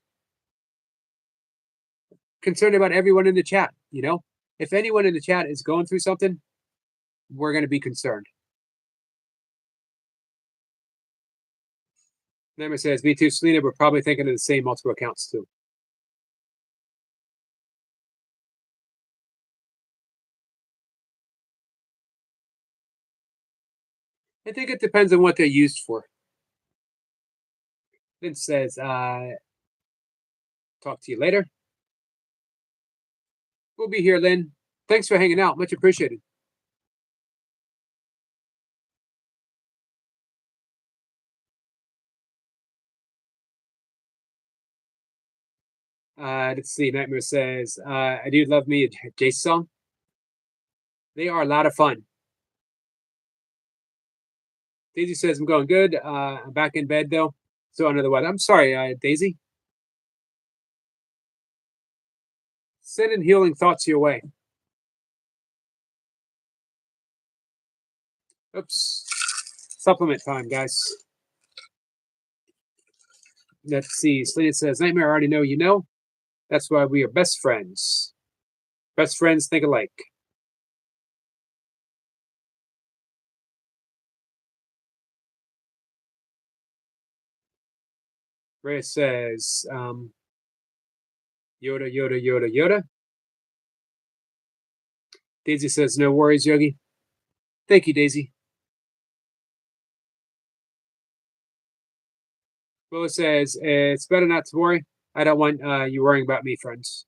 Concerned about everyone in the chat, If anyone in the chat is going through something, we're going to be concerned. Nemmer says, me too, Selena. We're probably thinking of the same multiple accounts too. I think it depends on what they're used for. Vince says, talk to you later. We'll be here, Lynn. Thanks for hanging out. Much appreciated. Let's see. Nightmare says, I do love me a Jace song. They are a lot of fun. Daisy says, I'm going good. I'm back in bed, though. So under the weather. I'm sorry, Daisy. Sending healing thoughts your way. Oops. Supplement time, guys. Let's see. Selena says, Nightmare, I already know you know. That's why we are best friends. Best friends think alike. Rhea says, Yoda, Yoda, Yoda, Yoda. Daisy says, no worries, Yogi. Thank you, Daisy. Willa says, it's better not to worry. I don't want you worrying about me, friends.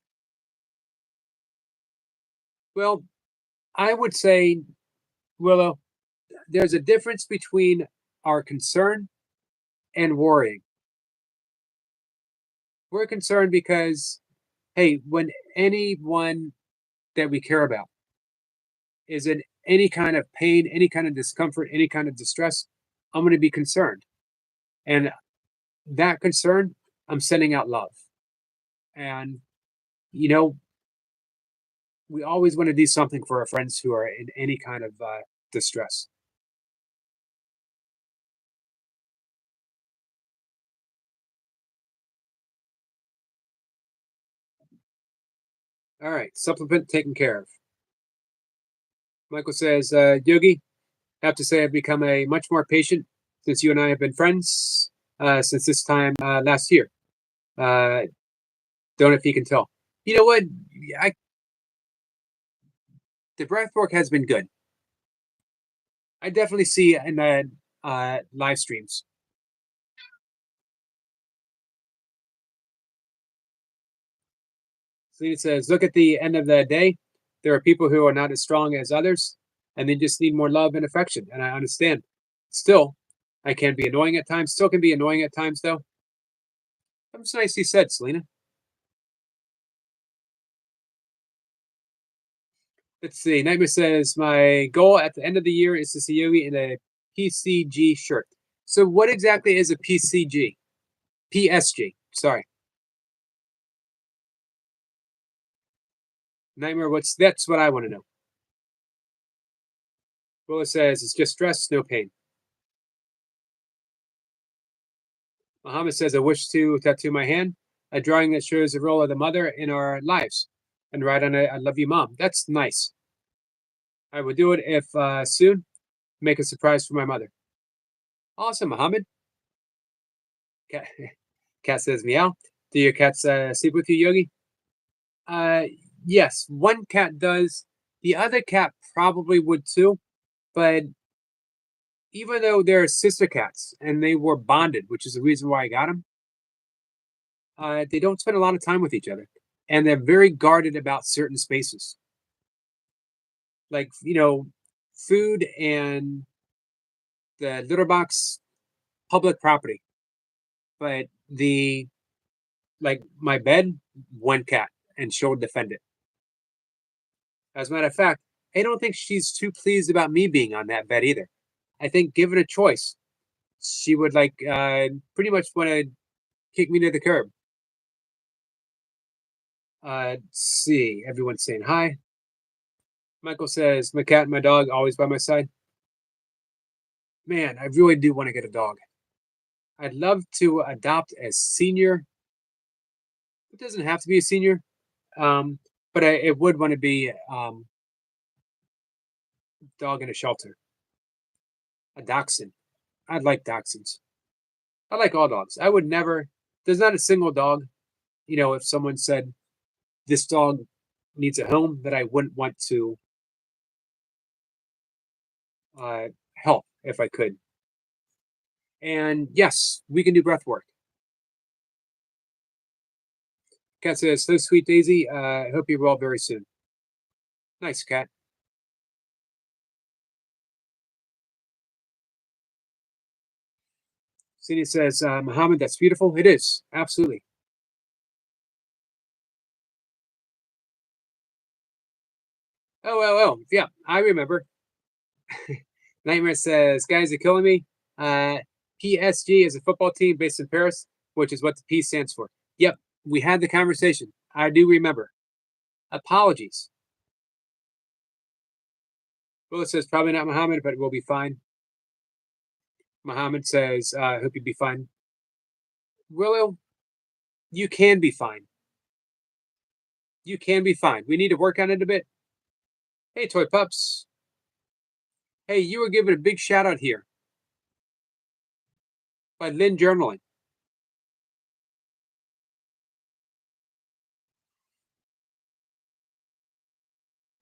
Well, I would say, Willow, there's a difference between our concern and worrying. We're concerned because, hey, when anyone that we care about is in any kind of pain, any kind of discomfort, any kind of distress, I'm going to be concerned. And that concern, I'm sending out love. And, you know, we always want to do something for our friends who are in any kind of distress. All right, supplement taken care of. Michael says, Yogi, I have to say I've become a much more patient since you and I have been friends since this time last year. Don't know if you can tell. You know what? I The breath work has been good. I definitely see in the live streams. Selena says, look at the end of the day. There are people who are not as strong as others, and they just need more love and affection. And I understand. Still, I can be annoying at times. Still can be annoying at times, though. That was nicely said, Selena. Let's see. Nightmare says, my goal at the end of the year is to see Yogi in a PCG shirt. So, what exactly is a PCG? PSG. Sorry. Nightmare, that's what I want to know. Willa says, it's just stress, no pain. Muhammad says, I wish to tattoo my hand, a drawing that shows the role of the mother in our lives, and write on it, I love you, Mom. That's nice. I would do it if soon, make a surprise for my mother. Awesome, Muhammad. Cat, cat says, meow. Do your cats sleep with you, Yogi? Uh, yes, one cat does. The other cat probably would too, but even though they're sister cats and they were bonded, which is the reason why I got them, they don't spend a lot of time with each other, and they're very guarded about certain spaces, like food and the litter box, public property. But the like my bed, one cat, and she'll defend it. As a matter of fact, I don't think she's too pleased about me being on that bed either. I think given a choice, she would pretty much want to kick me to the curb. Let's see. Everyone's saying hi. Michael says, my cat and my dog always by my side. Man, I really do want to get a dog. I'd love to adopt a senior. It doesn't have to be a senior, but it would want to be dog in a shelter. A dachshund. I'd like dachshunds. I like all dogs. I would never. There's not a single dog. If someone said this dog needs a home, that I wouldn't want to help if I could. And yes, we can do breath work. Cat says, so sweet, Daisy. I hope you're well very soon. Nice, Cat. Cindy says, Muhammad, that's beautiful. It is. Absolutely. Oh. Yeah, I remember. Nightmare says, guys are killing me. PSG is a football team based in Paris, which is what the P stands for. Yep, we had the conversation. I do remember. Apologies. Willis says probably not Muhammad, but we'll be fine. Muhammad says, hope you'll be fine. Willow, you can be fine. You can be fine. We need to work on it a bit. Hey, Toy Pups. Hey, you were given a big shout out here by Lynn Journaling.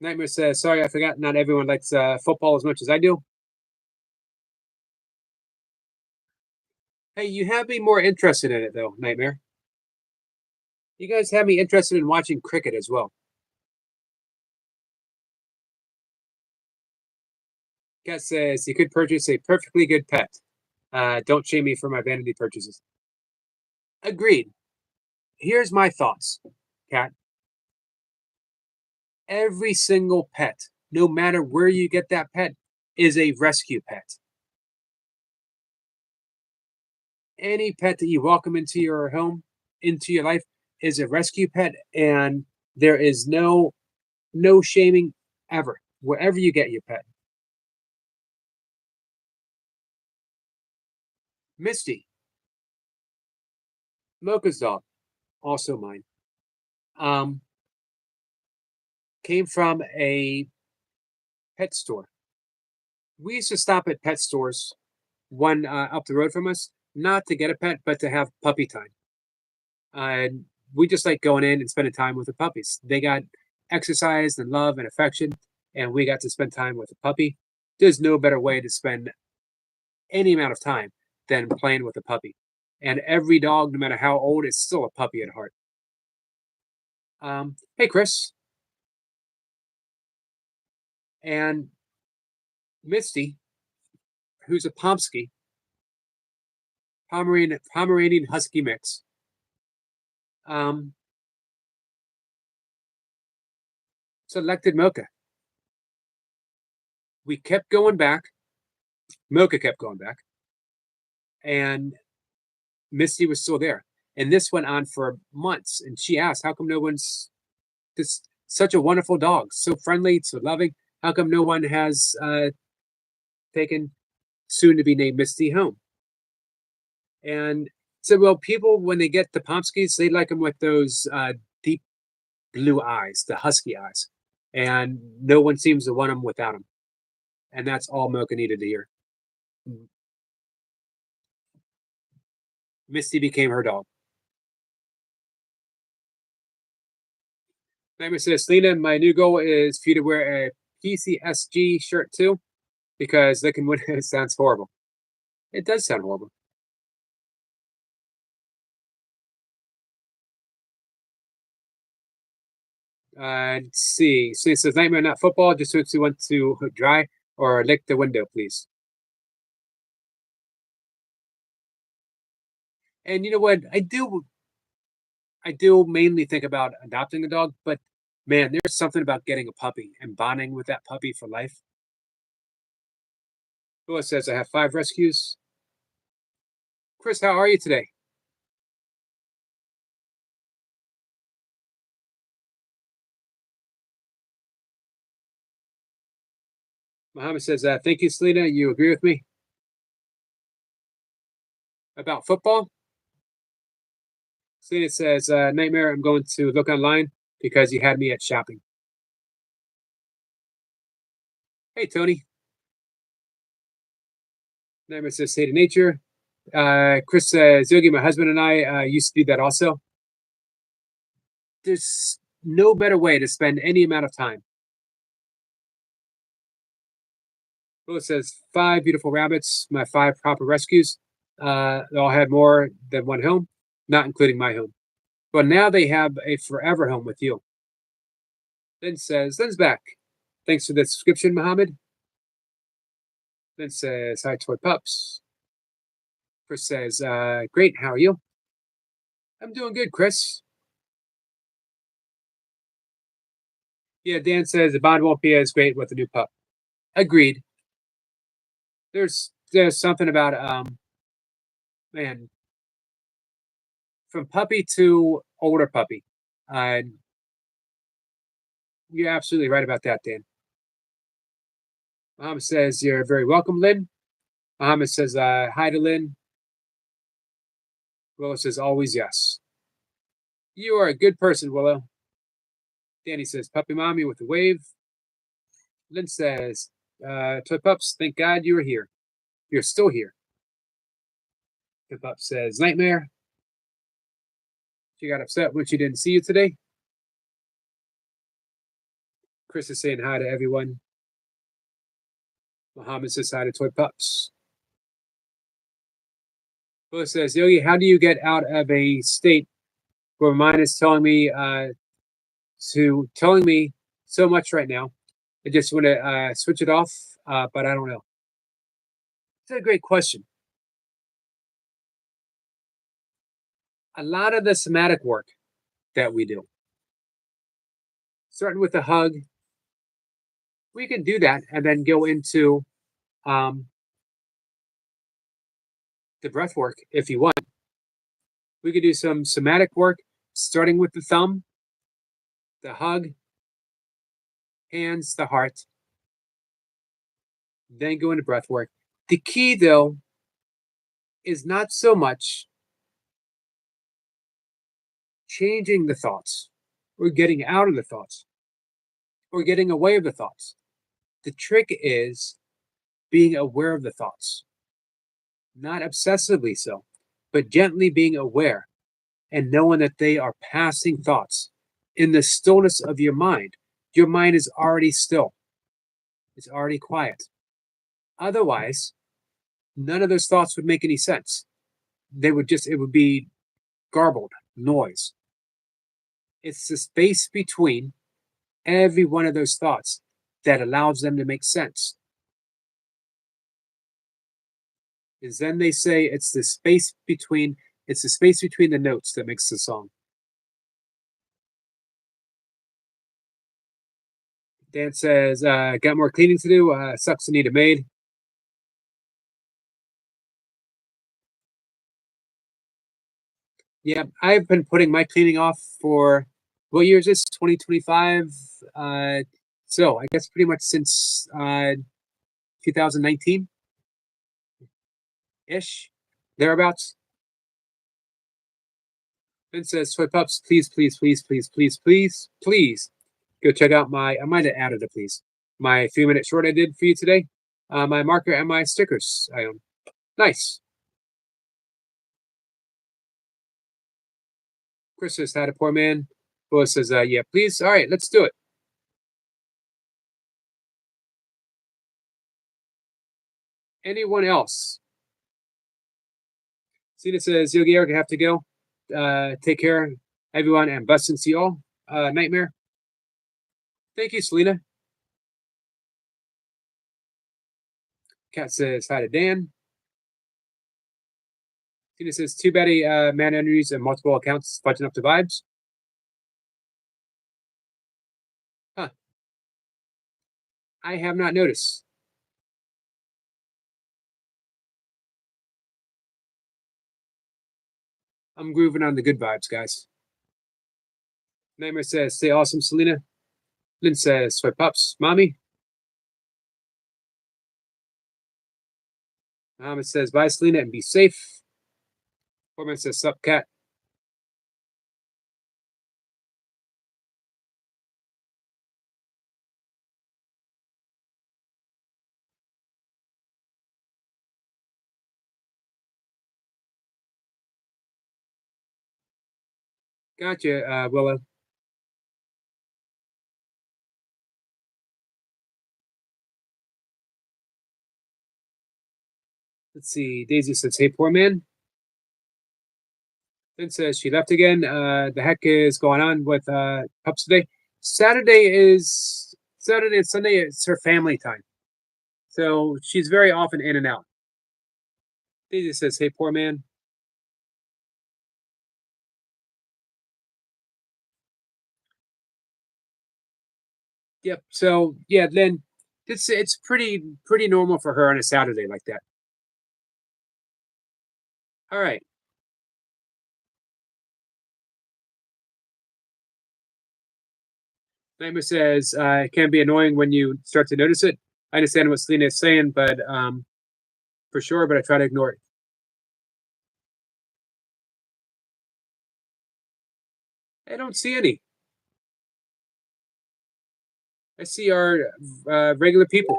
Nightmare says, sorry, I forgot not everyone likes football as much as I do. Hey, you have me more interested in it, though, Nightmare. You guys have me interested in watching cricket as well. Cat says, you could purchase a perfectly good pet. Don't shame me for my vanity purchases. Agreed. Here's my thoughts, Cat. Every single pet, no matter where you get that pet, is a rescue pet. Any pet that you welcome into your home, into your life, is a rescue pet, and there is no shaming ever, wherever you get your pet. Misty, Mocha's dog, also mine, um, came from a pet store. We used to stop at pet stores, one up the road from us, not to get a pet, but to have puppy time. And we just like going in and spending time with the puppies. They got exercise and love and affection, and we got to spend time with the puppy. There's no better way to spend any amount of time than playing with a puppy. And every dog, no matter how old, is still a puppy at heart. Hey, Chris. And Misty, who's a Pomsky, Pomeranian Husky mix. Selected Mocha. We kept going back. Mocha kept going back. And Misty was still there. And this went on for months. And she asked, how come no one's this such a wonderful dog, so friendly, so loving? How come no one has taken soon to be named Misty home? And so, well, people, when they get the Pomskys, they like them with those deep blue eyes, the husky eyes. And no one seems to want them without them. And that's all Mocha needed to hear. Misty became her dog. Nightmare says, Lena, my new goal is for you to wear a PCSG shirt too, because looking when it sounds horrible. It does sound horrible. Let's see. So it says, Nightmare, not football. Just hopes you want to dry or lick the window, please. And you know what? I do mainly think about adopting a dog, but man, there's something about getting a puppy and bonding with that puppy for life. Who says I have 5 rescues? Chris, how are you today? Muhammad says, thank you, Selena. You agree with me about football? Selena says, Nightmare, I'm going to look online because you had me at shopping. Hey, Tony. Nightmare says, State of Nature. Chris says, Yogi, my husband and I used to do that also. There's no better way to spend any amount of time. Well, it says 5 beautiful rabbits, my 5 proper rescues. They all had more than one home, not including my home. But now they have a forever home with you. Then says, Lynn's back. Thanks for the subscription, Mohammed. Then says, hi, Toy Pups. Chris says, great, how are you? I'm doing good, Chris. Yeah, Dan says the bond won't be as great with the new pup. Agreed. There's something about man, from puppy to older puppy. Uh, you're absolutely right about that, Dan. Muhammad says, "You're very welcome, Lynn." Muhammad says, "Hi to Lynn." Willow says, "Always yes." You are a good person, Willow. Danny says, "Puppy mommy" with a wave. Lynn says, "Toy pups, thank God you are here. You're still here." Toy pup says, "Nightmare." She got upset when she didn't see you today. Chris is saying hi to everyone. Muhammad says hi to Toy Pups. Willow says, "Yogi, how do you get out of a state where mine is telling me so much right now? I just want to switch it off, but I don't know." It's a great question. A lot of the somatic work that we do, starting with a hug, we can do that and then go into um, the breath work if you want. We could do some somatic work, starting with the thumb, the hug, hands, the heart, then go into breath work. The key, though, is not so much changing the thoughts or getting out of the thoughts or getting away of the thoughts. The trick is being aware of the thoughts, not obsessively so, but gently being aware and knowing that they are passing thoughts. In the stillness of your mind is already still, it's already quiet. Otherwise, none of those thoughts would make any sense. It would be garbled noise. It's the space between every one of those thoughts that allows them to make sense. Is then they say it's the space between the notes that makes the song. Dan says, "Got more cleaning to do. Sucks to need a maid." Yeah, I've been putting my cleaning off for what year is this? 2025. So I guess pretty much since 2019 ish, thereabouts. Ben says, "Toy pups, please, please, please, please, please, please, please, go check out my." I might have added it, please. My 3-minute short I did for you today. My marker and my stickers I own. Nice. Chris says, "Had a poor man." Willis says, "Yeah, please." All right, let's do it. Anyone else? Cena says, "Yogi Eric, I have to go. Take care, everyone, and blessings to you all." Nightmare. Thank you, Selena. Cat says hi to Dan. Tina says, "Too bad man entries and multiple accounts fudging up the vibes." Huh. I have not noticed. I'm grooving on the good vibes, guys. Nightmare says, "Stay awesome, Selena." Lynn says, "Swipe pups, mommy." Muhammad says, "Bye, Selena, and be safe." Foreman says, "Sup, cat." Gotcha, Willow. Let's see. Daisy says, "Hey, poor man." Lynn says she left again. The heck is going on with pups today? Saturday and Sunday. It's her family time, so she's very often in and out. Daisy says, "Hey, poor man." Yep. So yeah, Lynn, it's pretty normal for her on a Saturday like that. All right. Nightmare says it can be annoying when you start to notice it. I understand what Selena is saying, but for sure, but I try to ignore it. I don't see any. I see our regular people.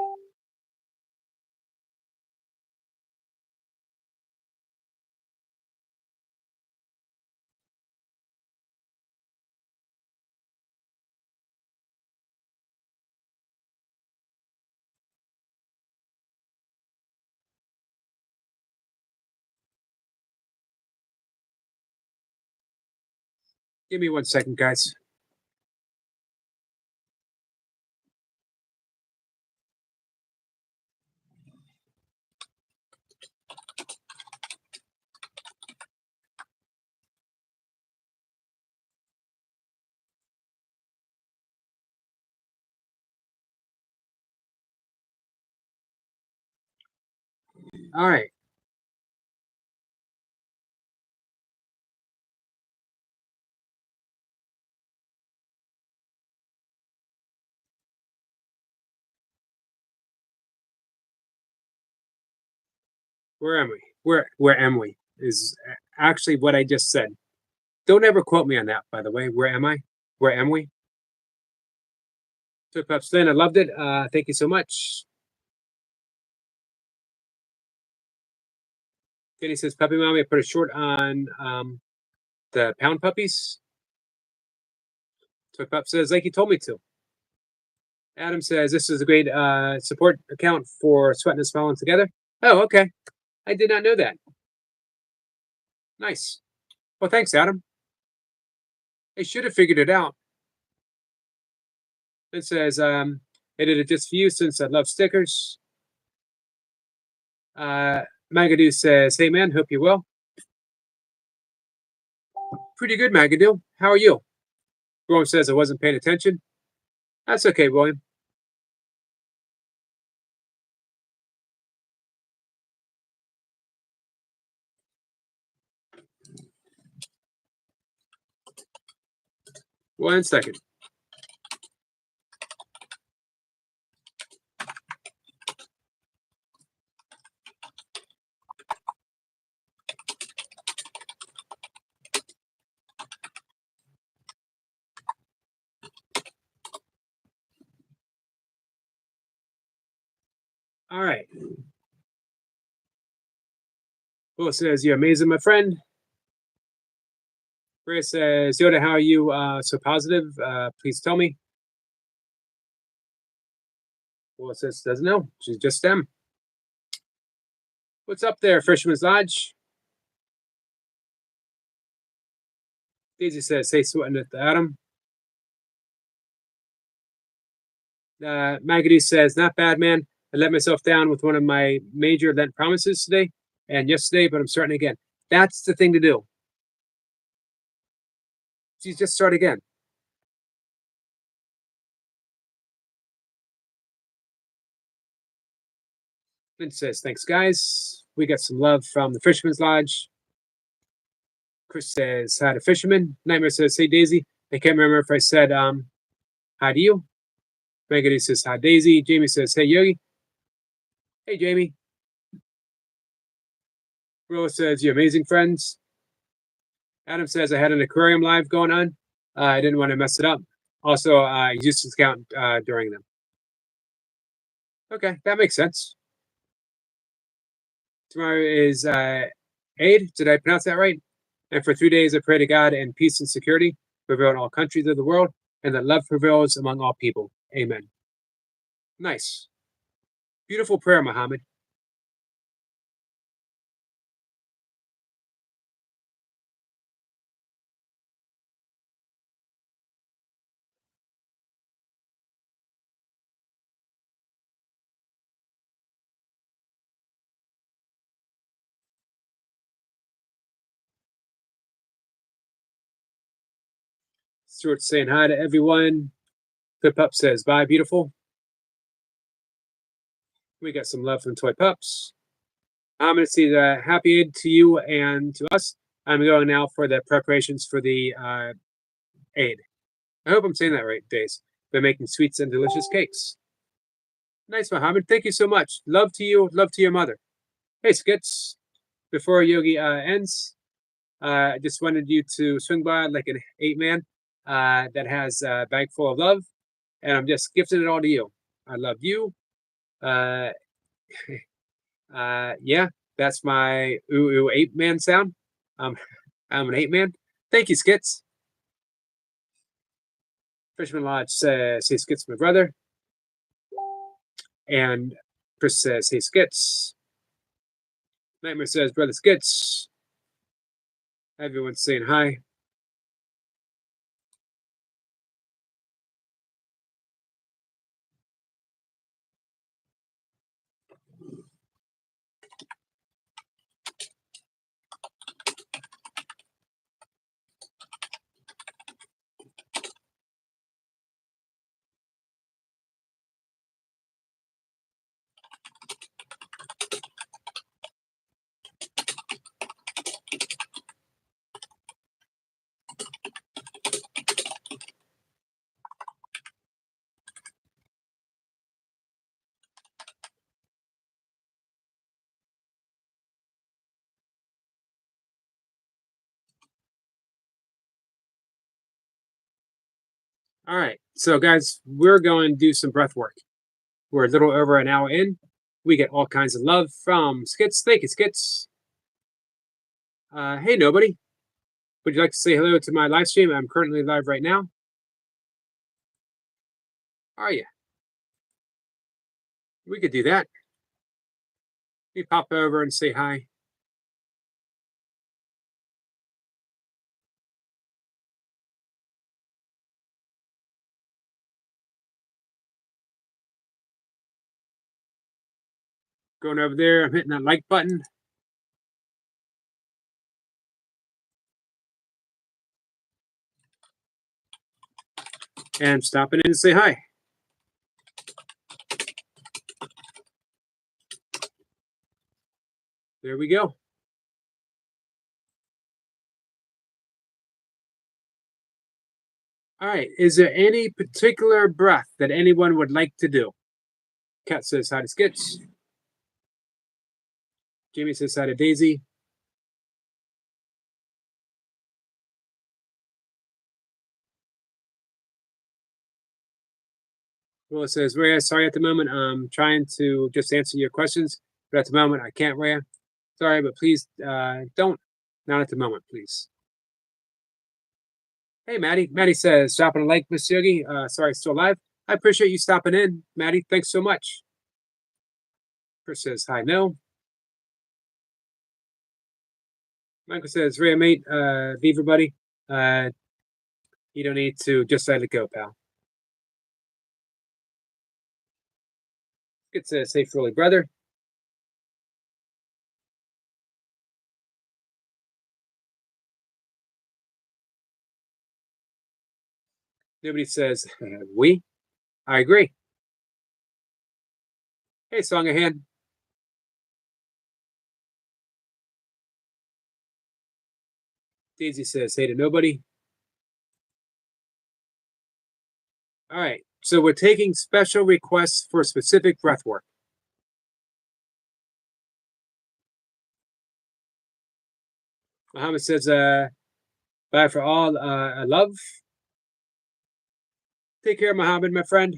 Give me 1 second, guys. All right. Where am we? Where am we? Is actually what I just said. Don't ever quote me on that, by the way. Where am I? Where am we? Took up Stan. I loved it. Thank you so much. Kenny says, Puppy Mommy, I put a short on the pound puppies. Took Pup says, like you told me to. Adam says, this is a great support account for Sweating and Smiling Together. Oh, okay. I did not know that. Nice. Well, thanks, Adam. I should have figured it out. It says, I did it just for you since I love stickers. Magadoo says, hey, man, hope you're well. Pretty good, Magadoo. How are you? William says, I wasn't paying attention. That's okay, William. One second. All right. Will says, you're amazing, my friend. Chris says, Yoda, how are you so positive? Please tell me. Will says, doesn't know. She's just them. What's up there, Fisherman's Lodge? Daisy says, hey, sweating at the Adam. Magadoo says, not bad, man. I let myself down with one of my major Lent promises today and yesterday, but I'm starting again. That's the thing to do. You just start again. Clint says, thanks, guys. We got some love from the Fisherman's Lodge. Chris says, hi to Fisherman. Nightmare says, hey, Daisy. I can't remember if I said hi to you. Magadoo says, hi, Daisy. Jamie says, hey, Yogi. Hey, Jamie. Rose says, you amazing friends. Adam says, I had an aquarium live going on. I didn't want to mess it up. Also, I used this account during them. Okay, that makes sense. Tomorrow is Eid. Did I pronounce that right? And for 3 days, I pray to God and peace and security prevail in all countries of the world, and that love prevails among all people. Amen. Nice. Beautiful prayer, Muhammad. Stuart saying hi to everyone. Good Pup says, bye, beautiful. We got some love from Toy Pups. I'm going to see the happy Eid to you and to us. I'm going now for the preparations for the Eid. I hope I'm saying that right, Days. They're making sweets and delicious cakes. Nice, Mohammed. Thank you so much. Love to you. Love to your mother. Hey, Skits. Before Yogi ends, I just wanted you to swing by like an 8-man that has a bag full of love, and I'm just gifting it all to you. I love you. Uh, yeah, that's my ooh ooh 8-man sound. Um, I'm an 8-man. Thank you, Skits. Fisherman Lodge says, "Hey, Skits, my brother," and Chris says, "Hey, Skits." Nightmare says, "Brother Skits." Everyone's saying hi. All right, so guys, we're going to do some breath work. We're a little over an hour in. We get all kinds of love from Skits. Thank you, Skits. Hey, nobody. Would you like to say hello to my live stream? I'm currently live right now. Are you? We could do that. We pop over and say hi. Going over there, I'm hitting that like button. And stopping in to say hi. There we go. All right. Is there any particular breath that anyone would like to do? Cat says hi to Skits. Jamie says hi to Daisy. Willa says, Rhea, sorry at the moment. I'm trying to just answer your questions, but at the moment I can't, Rhea. Sorry, but please don't. Not at the moment, please. Hey, Maddie. Maddie says, dropping a like, Miss Yogi. Sorry, still live. I appreciate you stopping in, Maddie. Thanks so much. Chris says, hi, no. Michael says, Rhea, mate, Beaver buddy. You don't need to just let it go, pal. It says, hey, Froly brother. Nobody says, we. I agree. Hey, Song of Hand. Daisy says, hey to nobody. All right. So we're taking special requests for specific breath work. Muhammad says, bye for all love. Take care, Muhammad, my friend.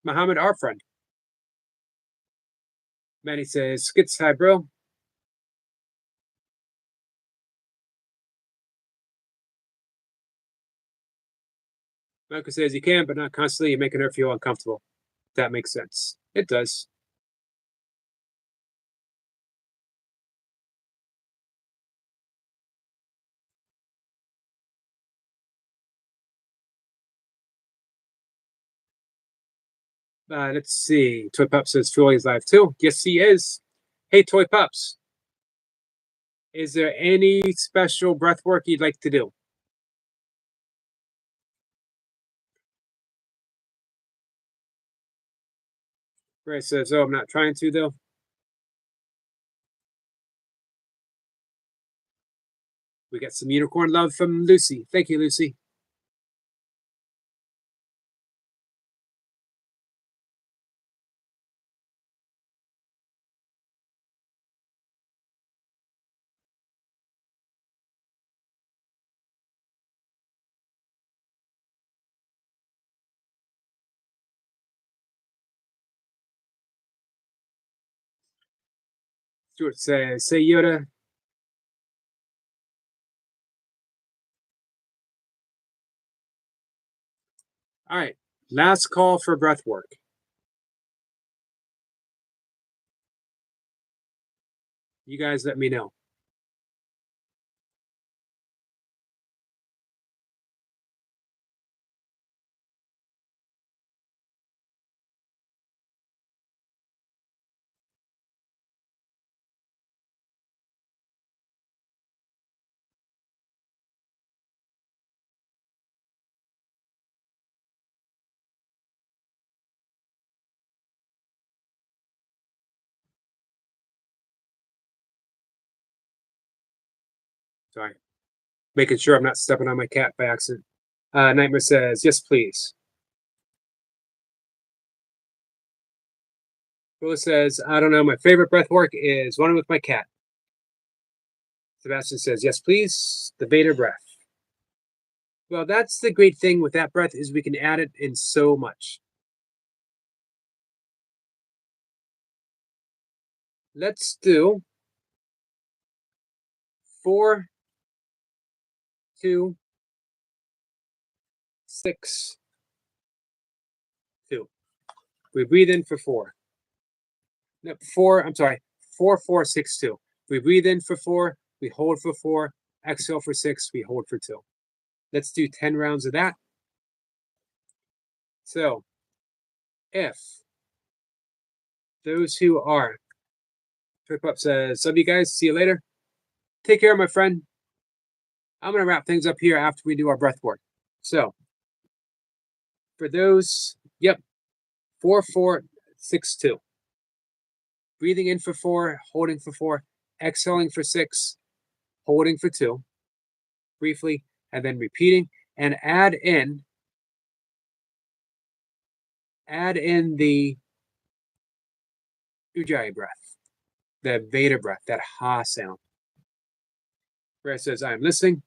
Muhammad, our friend. Manny says, skits, hi, bro. Michael says, you can, but not constantly. You're making her feel uncomfortable. That makes sense. It does. Let's see. Toy Pup says Philly's live too. Yes, he is. Hey, Toy Pups. Is there any special breath work you'd like to do? Ray says, oh, I'm not trying to, though. We got some unicorn love from Lucy. Thank you, Lucy. Stuart says, say Yoda. All right, last call for breath work. You guys let me know. Sorry, making sure I'm not stepping on my cat by accident. Nightmare says, yes, please. Willa says, I don't know. My favorite breath work is running with my cat. Sebastian says, yes, please. The Vader breath. Well, that's the great thing with that breath is we can add it in so much. Let's do 4, 2, 6, 2. We breathe in for 4. No, 4, I'm sorry, 4, 4, 6, 2. We breathe in for 4, we hold for 4, exhale for 6, we hold for 2. Let's do 10 rounds of that. So, if those who are, Trip Up says, love you guys, see you later. Take care, my friend. I'm going to wrap things up here after we do our breath work. So, for those, yep, 4, 4, 6, 2. Breathing in for 4, holding for 4, exhaling for 6, holding for 2, briefly, and then repeating, and add in the Ujjayi breath, the Vader breath, that ha sound. Rhea says, I'm listening.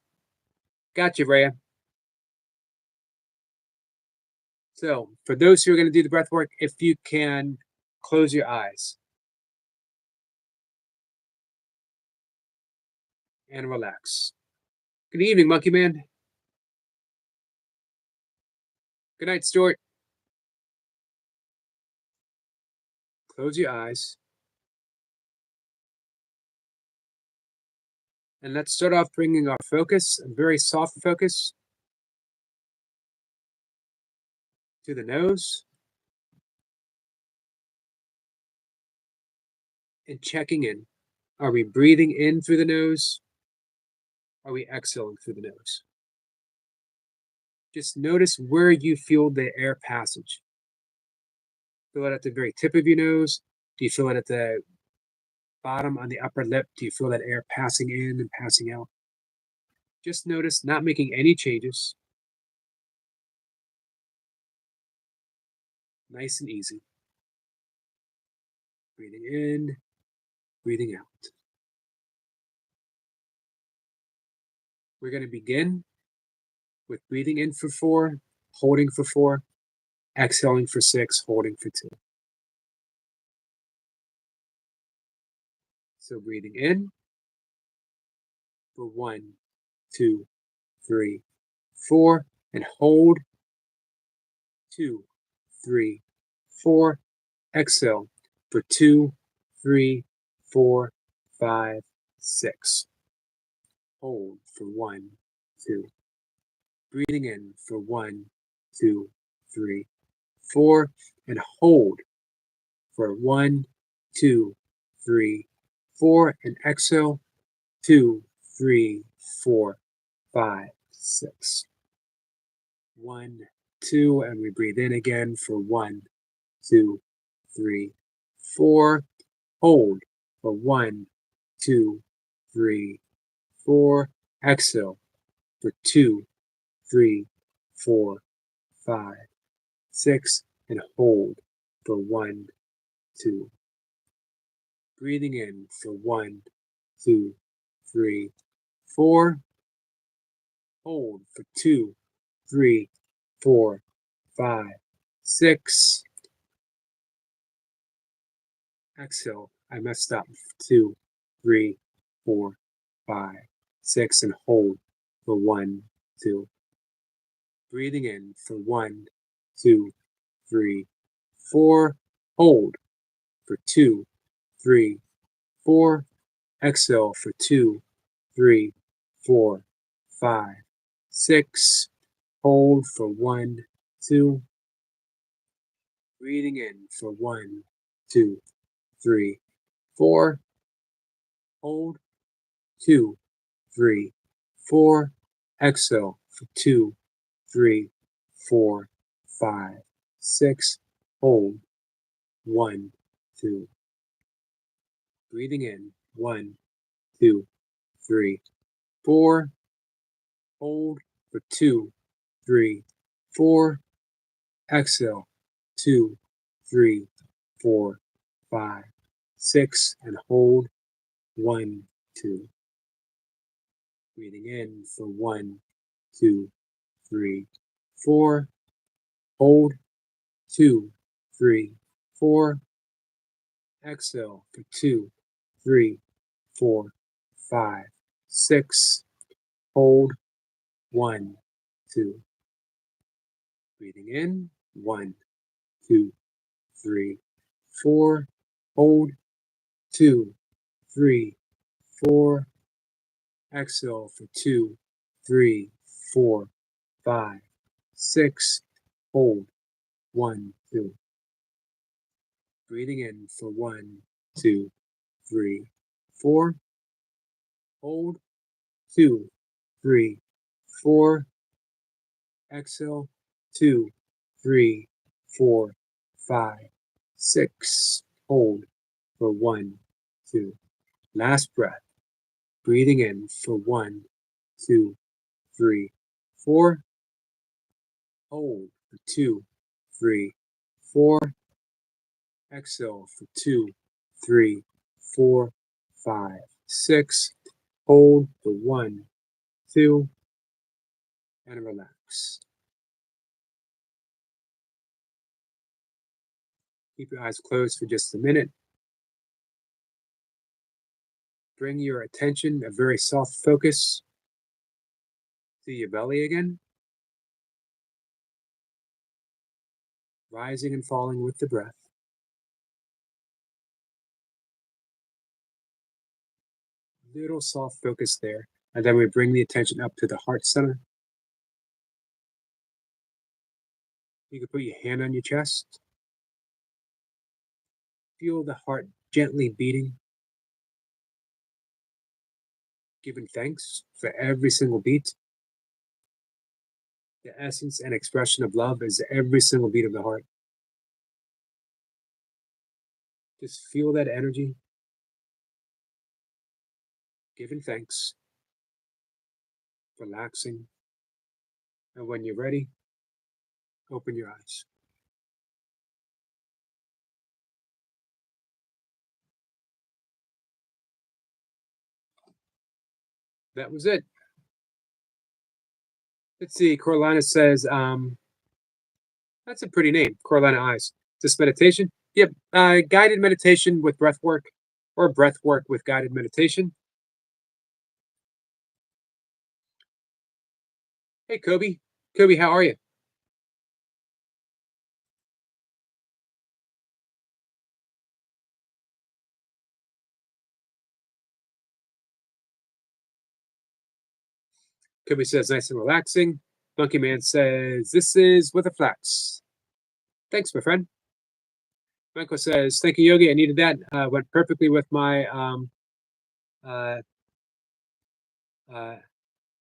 Got you, Rhea. So, for those who are going to do the breath work, if you can close your eyes and relax. Good evening, Monkey Man. Good night, Stuart. Close your eyes. And let's start off bringing our focus, a very soft focus, to the nose. And checking in. Are we breathing in through the nose? Are we exhaling through the nose? Just notice where you feel the air passage. Feel it at the very tip of your nose? Do you feel it at the bottom on the upper lip? Do you feel that air passing in and passing out? Just notice, not making any changes. Nice and easy. Breathing in, breathing out. We're going to begin with breathing in for 4, holding for 4, exhaling for 6, holding for 2. So breathing in for 1, 2, 3, 4, and hold 2, 3, 4. Exhale for 2, 3, 4, 5, 6. Hold for 1, 2. Breathing in for 1, 2, 3, 4, and hold for 1, 2, 3, 4, and exhale 2, 3, 4, 5, 6. 1, 2, and we breathe in again for 1, 2, 3, 4. Hold for 1, 2, 3, 4. Exhale for 2, 3, 4, 5, 6, and hold for 1, 2. Breathing in for 1, 2, 3, 4. Hold for 2, 3, 4, 5, 6. Exhale I messed up. 2, 3, 4, 5, 6, and hold for 1, 2. Breathing in for 1, 2, 3, 4. Hold for 2, 3, 4. Exhale for 2, 3, 4, 5, 6. Hold for 1, 2. Breathing in for 1, 2, 3, 4. Hold 2, 3, 4. Exhale for 2, 3, 4, 5, 6. Hold 1, 2. Breathing in 1, 2, 3, 4. Hold for 2, 3, 4. Exhale 2, 3, 4, 5, 6, and hold 1, 2. Breathing in for 1, 2, 3, 4. Hold 2, 3, 4. Exhale for 2, 3, 4, 5, 6. Hold 1, 2. Breathing in 1, 2, 3, 4. Hold 2, 3, 4. Exhale for 2, 3, 4, 5, 6. Hold 1, 2. Breathing in for 1, 2, 3, 4. Hold 2, 3, 4. Exhale 2, 3, 4, 5, 6. Hold for 1, 2. Last breath. Breathing in for 1, 2, 3, 4. Hold for 2, 3, 4. Exhale for 2, 3, 4, 5, 6. Hold for 1, 2, and relax. Keep your eyes closed for just a minute. Bring your attention, a very soft focus, to your belly again. Rising and falling with the breath. Little soft focus there. And then we bring the attention up to the heart center. You can put your hand on your chest. Feel the heart gently beating. Giving thanks for every single beat. The essence and expression of love is every single beat of the heart. Just feel that energy. Giving thanks. Relaxing. And when you're ready, open your eyes. That was it. Let's see. Coralina says, that's a pretty name, Coralina Eyes. This meditation? Yep. Guided meditation with breath work, or breath work with guided meditation. Hey, Kobe. Kobe, how are you? Kobe says, nice and relaxing. Monkey Man says, this is with a flex. Thanks, my friend. Michael says, thank you, Yogi. I needed that. Went perfectly with my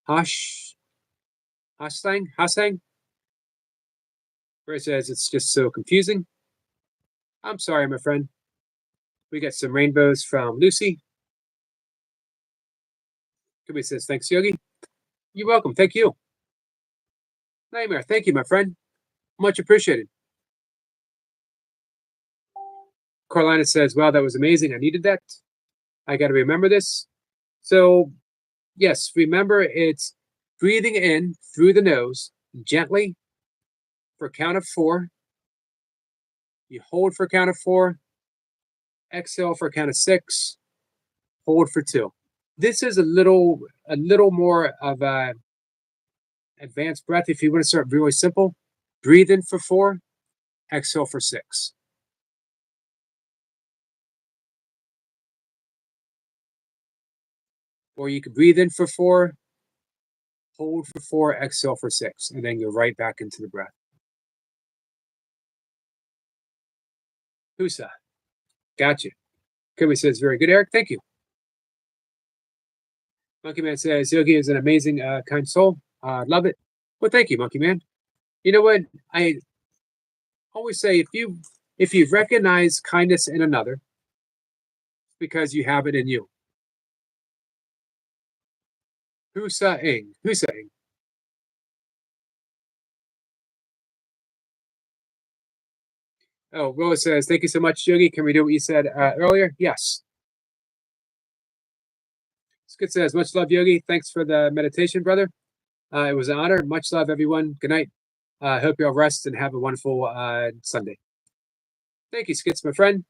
Hashtang, where it says it's just so confusing. I'm sorry, my friend. We got some rainbows from Lucy. Kobe says, thanks, Yogi. You're welcome. Thank you. Nightmare, thank you, my friend. Much appreciated. Carolina says, wow, that was amazing. I needed that. I got to remember this. So, yes, remember it's breathing in through the nose gently for a count of 4. You hold for a count of 4. Exhale for a count of 6. Hold for 2. This is a little more of a advanced breath. If you want to start really simple, breathe in for 4, exhale for 6. Or you could breathe in for 4, hold for 4, exhale for 6, and then go right back into the breath. Husa. Gotcha. Kirby says, very good, Eric. Thank you. Monkey Man says, Yogi is an amazing, kind soul. Love it. Well, thank you, Monkey Man. You know what? I always say if you recognize kindness in another, it's because you have it in you. Husa Ing. Husa Ing. Oh, Rose says, thank you so much, Yogi. Can we do what you said earlier? Yes. Skid says, much love, Yogi. Thanks for the meditation, brother. It was an honor. Much love, everyone. Good night. I hope you all rest and have a wonderful Sunday. Thank you, Skits, my friend.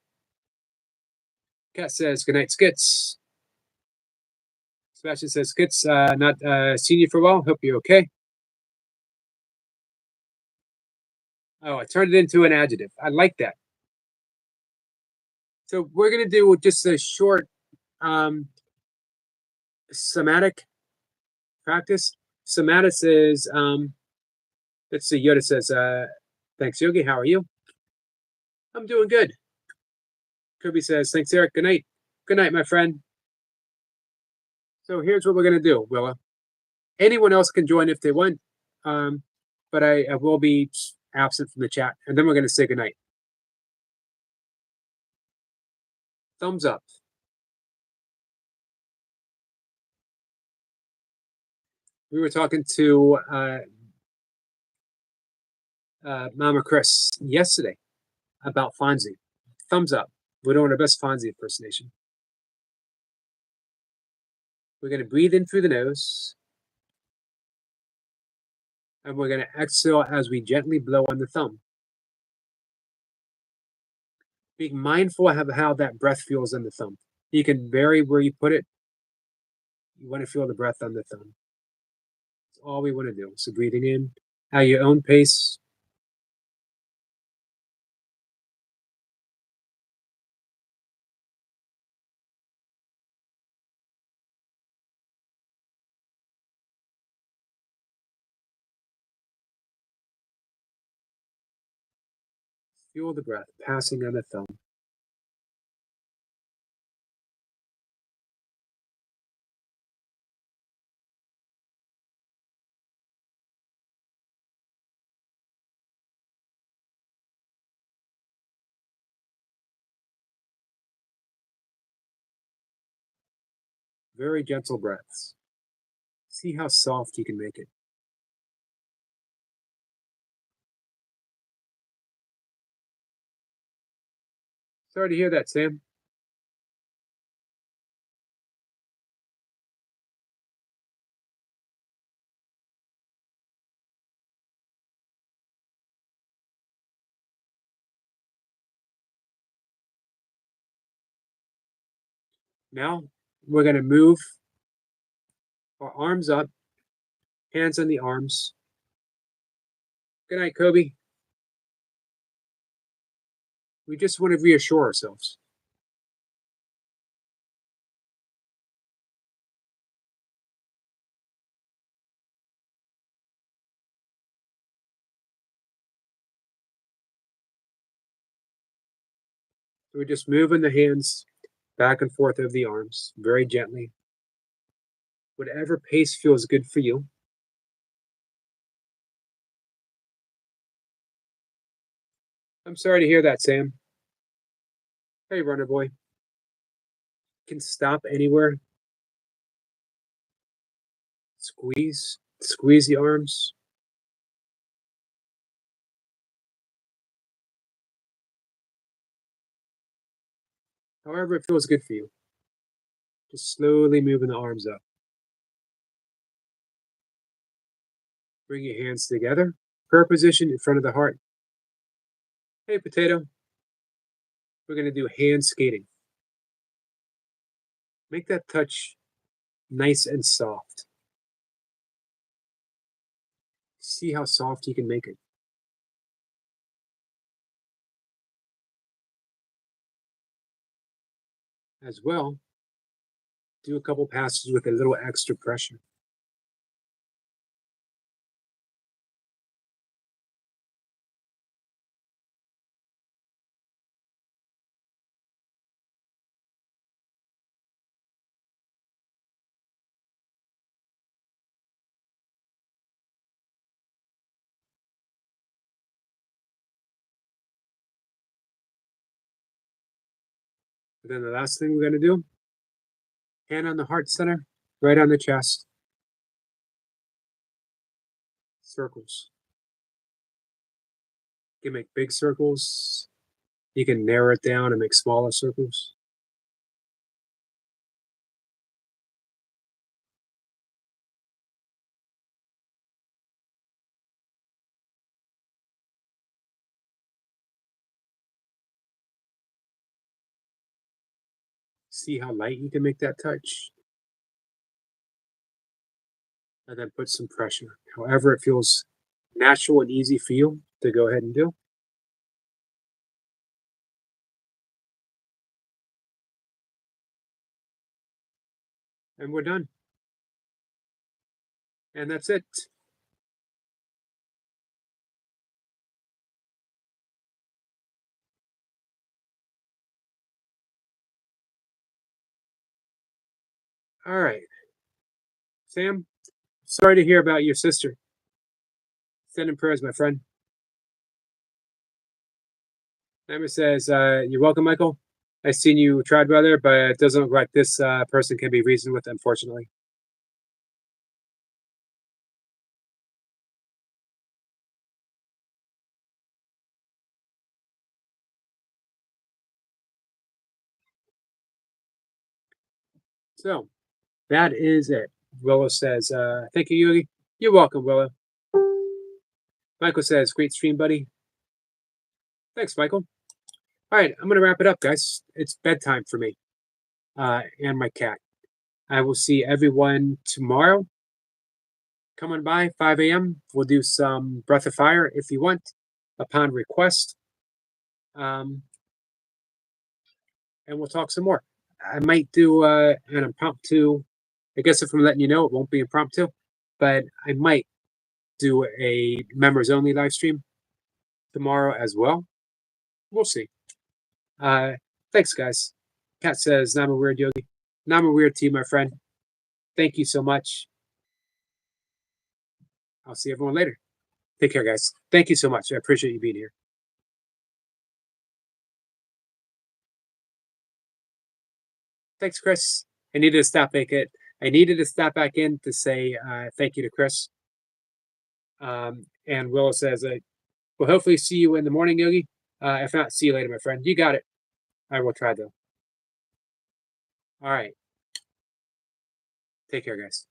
Kat says, good night, Skits. Sebastian says, Skits, not seen you for a while. Hope you're okay. Oh, I turned it into an adjective. I like that. So we're going to do just a short somatic practice. Somatis is, let's see, Yoda says, thanks, Yogi. How are you? I'm doing good. Kirby says, thanks, Eric. Good night. Good night, my friend. So here's what we're going to do, Willa. Anyone else can join if they want, but I will be absent from the chat, and then we're going to say goodnight. Thumbs up. We were talking to Mama Chris yesterday about Fonzie. Thumbs up. We're doing our best Fonzie impersonation. We're going to breathe in through the nose, and we're going to exhale as we gently blow on the thumb. Being mindful of how that breath feels in the thumb. You can vary where you put it. You want to feel the breath on the thumb. That's all we want to do. So breathing in at your own pace. Feel the breath passing on the thumb. Very gentle breaths. See how soft you can make it. Sorry to hear that, Sam. Now we're going to move our arms up, hands on the arms. Good night, Kobe. We just want to reassure ourselves. So we're just moving the hands back and forth over the arms very gently. Whatever pace feels good for you. I'm sorry to hear that, Sam. Hey, runner boy. You can stop anywhere. Squeeze the arms. However it feels good for you. Just slowly moving the arms up. Bring your hands together. Prayer position in front of the heart. Hey, potato. we're going to do hand skating. Make that touch nice and soft. See how soft you can make it. As well, do a couple passes with a little extra pressure. And then the last thing we're going to do, hand on the heart center, right on the chest. Circles. You can make big circles. You can narrow it down and make smaller circles. See how light you can make that touch. And then put some pressure. However it feels natural and easy for you to go ahead and do. And we're done. And that's it. All right. Sam, sorry to hear about your sister. Sending prayers, my friend. Emma says, you're welcome, Michael. I've seen you tried, brother, but it doesn't look like this person can be reasoned with, unfortunately. So that is it. Willow says, thank you, Yogi. You're welcome, Willow. Michael says, great stream, buddy. Thanks, Michael. All right, I'm going to wrap it up, guys. It's bedtime for me and my cat. I will see everyone tomorrow. Come on by, 5 a.m. We'll do some Breath of Fire if you want, upon request. And we'll talk some more. I might do an impromptu. I guess if I'm letting you know, it won't be impromptu, but I might do a members only live stream tomorrow as well. We'll see. Thanks, guys. Kat says, Nama Weird Yogi. Nama Weird to you, my friend. Thank you so much. I'll see everyone later. Take care, guys. Thank you so much. I appreciate you being here. Thanks, Chris. I needed to stop back it. I needed to stop back in to say thank you to Chris. And Willow says, we'll hopefully see you in the morning, Yogi. If not, see you later, my friend. You got it. I will try, though. All right. Take care, guys.